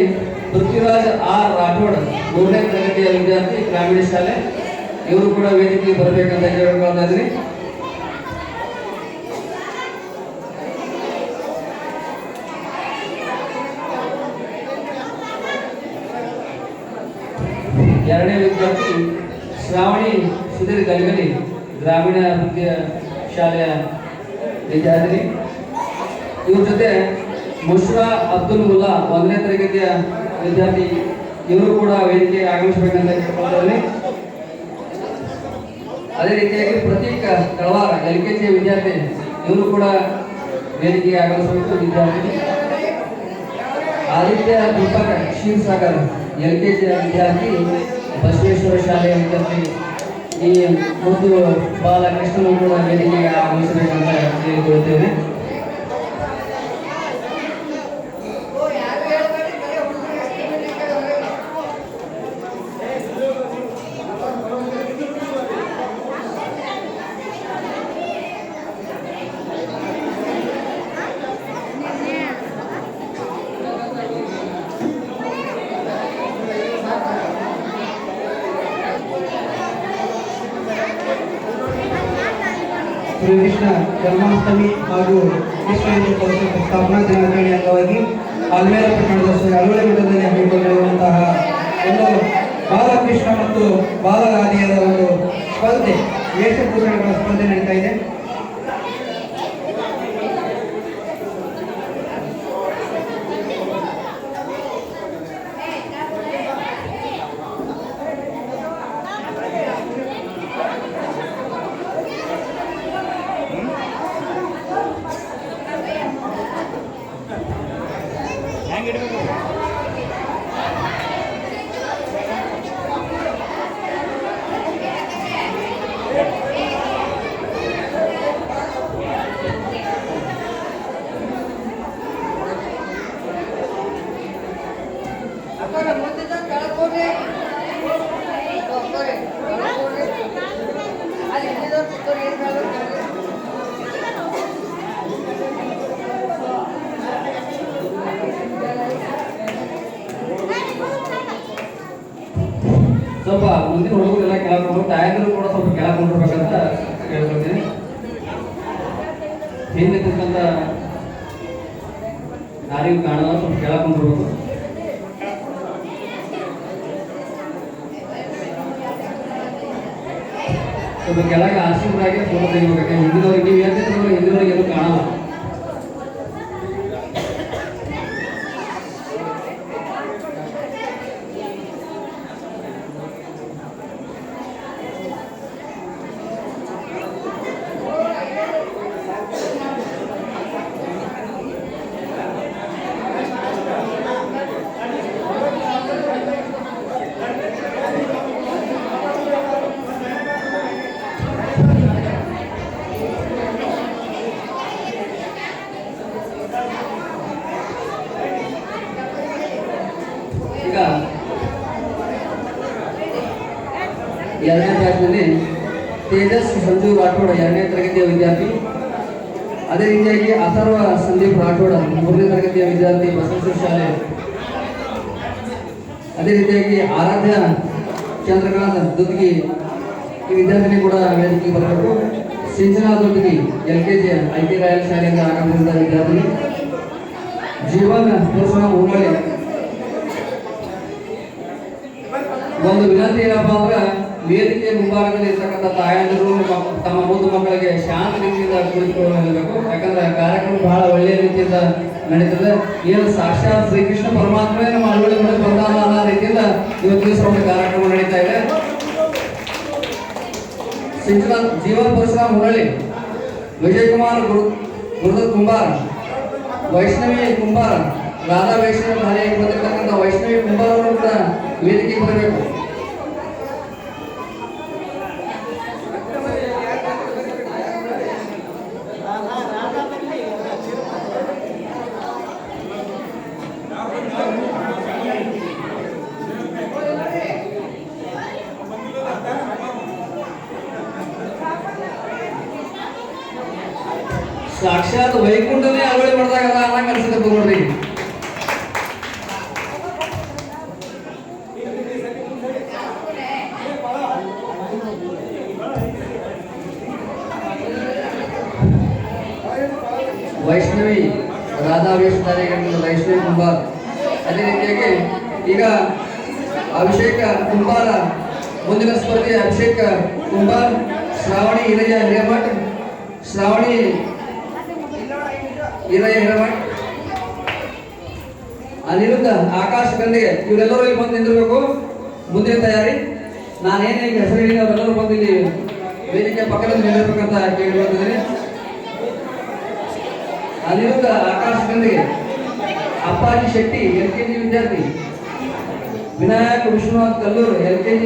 ಪೃಥ್ವಿರಾಜ್ ಆರ್ ರಾಠೋಡ್ 3ನೇ ತರಗತಿಯ ವಿದ್ಯಾರ್ಥಿ, ಗ್ರಾಮೀಣ ಶಾಲೆ. ಇವರು ಕೂಡ ವೇದಿಕೆಗೆ ಬರಬೇಕಂತ ಕೇಳ್ಕೊಳ್ತಾ ಇದ್ದೀನಿ. ಎರಡನೇ ವಿದ್ಯಾರ್ಥಿ ಶ್ರಾವಣಿ ಸುಧೀರ್ ಗಲಗಲಿ ಗ್ರಾಮೀಣ ವಿದ್ಯಾ ಶಾಲೆಯ ವಿದ್ಯಾರ್ಥಿನಿ. ಇವ್ರ ಜೊತೆ ಮುಷ್ರಾ ಅಬ್ದುಲ್ ಮುಲ್ಲಾ 1ನೇ ತರಗತಿಯ ವಿದ್ಯಾರ್ಥಿ. ಇವರು ಕೂಡ ವೇದಿಕೆ ಆಗಮಿಸಬೇಕಂತ ಕೇಳ್ಕೊಳ್ತಾರೆ. ಅದೇ ರೀತಿಯಾಗಿ ಪ್ರತೀಕ್ ತಳವಾರ LKG ವಿದ್ಯಾರ್ಥಿ, ಇವರು ಕೂಡ ವೇದಿಕೆಗೆ ಆಗಮಿಸಬೇಕು ವಿದ್ಯಾರ್ಥಿ. ಆದಿತ್ಯ ದೀಪಕ್ ಕ್ಷೀರ್ಸಾಗರ್ LKG ವಿದ್ಯಾರ್ಥಿ, ಬಸವೇಶ್ವರ ಶಾಲೆಯ ವಿದ್ಯಾರ್ಥಿ. ಈ ಮುದ್ದು ಬಾಲಕೃಷ್ಣನು ಕೂಡ ವೇದಿಕೆಗೆ ಆಗಮಿಸಬೇಕಂತ ಕೇಳಿಕೊಳ್ಳುತ್ತೇವೆ. ಶ್ರೀಕೃಷ್ಣ ಜನ್ಮಾಷ್ಟಮಿ ಹಾಗೂ ವಿಶ್ವ ಹಿಂದೂ ಪರಿಷತ್ ಸ್ಥಾಪನಾ ದಿನಾಚರಣೆ ಅಂಗವಾಗಿ ಆಲ್ಮೇಲ ಪಟ್ಟಣದ ಶ್ರೀ ಅಲೋಳಿ ಮಠದಲ್ಲಿ ಹಮ್ಮಿಕೊಂಡಿರುವಂತಹ ಒಂದು ಬಾಲಕೃಷ್ಣ ಮತ್ತು ಬಾಲಗಾದಿಯರ ಒಂದು ಸ್ಪರ್ಧೆ, ವೇಷಭೂಷಣಗಳ ಸ್ಪರ್ಧೆ ನಡೀತಾ ಇದೆ. ಸ್ವಲ್ಪ ಮುಂದಿನ ಹುಡುಗರೆಲ್ಲ ಕೆಳಕೊಂಡು, ತಾಯಂದಿರು ಕೂಡ ಸ್ವಲ್ಪ ಕೆಳಕೊಂಡಿರ್ಬೇಕಂತ ಕೇಳ್ಕೊಳ್ತೀನಿ. ಹಿಂದೆ ಕೂತಂತ ಯಾರಿಗೂ ಕಾಣಲ್ಲ, ಸ್ವಲ್ಪ ಕೆಳಕೊಂಡಿರ್ಬೇಕು. ಸ್ವಲ್ಪ ಕೆಳಗೆ ಆಸೀನರಾಗಿ ಫೋಟೋ ತೆಗಿಬೇಕು. ಹಿಂದಿನವ್ರಿಗೆ ನೀವು ಹೇಳ್ತಿದ್ರು, ಹಿಂದಿನವ್ರಿಗೆ ಏನು ಕಾಣಲ್ಲ. ಈಗ 2ನೇ ಬ್ಯಾಚ್ನಲ್ಲಿ ತೇಜಸ್ ಸಂಜು ರಾಠೋಡ್ 2ನೇ ತರಗತಿಯ ವಿದ್ಯಾರ್ಥಿ. ಅದೇ ರೀತಿಯಾಗಿ ಅಥರ್ವ ಸಂದೀಪ್ ರಾಠೋಡ್ 3ನೇ ತರಗತಿಯ ವಿದ್ಯಾರ್ಥಿ, ಬಸವೇಶ್ವರ ಶಾಲೆ. ಅದೇ ರೀತಿಯಾಗಿ ಆರಾಧ್ಯ ಚಂದ್ರಕಾಂತ್ ದುದ್ಗಿ, ಈ ವಿದ್ಯಾರ್ಥಿನಿ ಕೂಡ ವೇದಿಕೆಗೆ ಬರಬೇಕು. ಸಿಂಚನಾ ದುದ್ಗಿ LKG IK ರಾಯಲ್ ಶಾಲೆಯಿಂದ ಆಗಮಿಸಿದ ವಿದ್ಯಾರ್ಥಿನಿ. ಜೀವನ್ ಪರಶುರಾಮ್ ಉಮ್ಮಳಿ. ಒಂದು ವಿನಂತಿ ಏನಪ್ಪ ಅಂದ್ರೆ, ವೇದಿಕೆ ಮುಂಭಾಗದಲ್ಲಿ ಇರ್ತಕ್ಕಂಥ ತಾಯಂದಿರು ತಮ್ಮ ಮುದ್ದು ಮಕ್ಕಳಿಗೆ ಶಾಂತ ರೀತಿಯಿಂದ ಕುಳಿತುಕೊಳ್ಳಬೇಕು. ಯಾಕಂದ್ರೆ ಕಾರ್ಯಕ್ರಮ ಬಹಳ ಒಳ್ಳೆಯ ರೀತಿಯಿಂದ ನಡೀತದೆ. ಏನು ಸಾಕ್ಷಾತ್ ಶ್ರೀಕೃಷ್ಣ ಪರಮಾತ್ಮೇ ನಮ್ಮ ಅಳವಡಿ ಮಠ ಬಂದಾನ ಅನ್ನೋ ರೀತಿಯಿಂದ ಇವತ್ತು ದಿವಸ ಒಂದು ಕಾರ್ಯಕ್ರಮ ನಡೀತಾ ಇದೆ. ಸಿಂಚನಾ ಜೀವನ್ ಪರಶುರಾಮ್ ಹುರಳಿ, ವಿಜಯಕುಮಾರ್ ಗುರುದತ್ ಕುಂಬಾರ್, ವೈಷ್ಣವಿ ಕುಂಬಾರ್, ರಾಧಾ ವೈಷ್ಣವಿ ಶಾಲೆಗೆ ಬಂದಿರ್ತಕ್ಕಂಥ ವೈಷ್ಣವಿ ಕುಂಬಾರ್ ಅವರು ಕೂಡ ವೇದಿಕೆಗೆ ಬರಬೇಕು. ಸಾಕ್ಷಾತ್ ವೈಕುಂಠನೇ ಅಳವಡಿ ಮಾಡಿದಾಗ ಅನ್ನಂಗೆ ಅನ್ಸುತ್ತೆ ನೋಡ್ರಿ. ವೈಷ್ಣವಿ ರಾಧಾ ವೇಷಧಾರಿಗಳು ವೈಷ್ಣವಿ ಕುಂಬಾರ್. ಅದೇ ರೀತಿಯಾಗಿ ಈಗ ಅಭಿಷೇಕ ಕುಂಬಾರ. ಮುಂದಿನ ಸ್ಪರ್ಧೆ ಅಭಿಷೇಕ ಕುಂಬಾರ್, ಶ್ರಾವಣಿ ಹಿರಯ್ಯ ಹಿರೇಮಠ್, ಶ್ರಾವಣಿ ಹಿರಯ್ಯ ಹಿರೇಮಠ್, ಅನಿರುದ್ಧ ಆಕಾಶ ಗಂಡಿಗೆ. ಇವರೆಲ್ಲರೂ ಇಲ್ಲಿ ಬಂದು ನಿಂದಿರಬೇಕು. ಮುಂದಿನ ತಯಾರಿ. ನಾನೇನು ಈಗ ಹೆಸರು ಹೇಳಿ ಅವರೆಲ್ಲರೂ ಬಂದು ಇಲ್ಲಿ ವೇದಿಕೆ ಪಕ್ಕದಲ್ಲಿ ನಿಲ್ಲಬೇಕಂತ ಕೇಳಿಕೊಳ್ತಿದ್ದೀನಿ. ಅನಿರುದ್ಧ ಆಕಾಶ ಗಂಡಿಗೆ, ಅಪ್ಪಾಜಿ ಶೆಟ್ಟಿ LKG ವಿದ್ಯಾರ್ಥಿ, ವಿನಾಯಕ್ ವಿಶ್ವನಾಥ್ ಕಲ್ಲೂರ್ LKG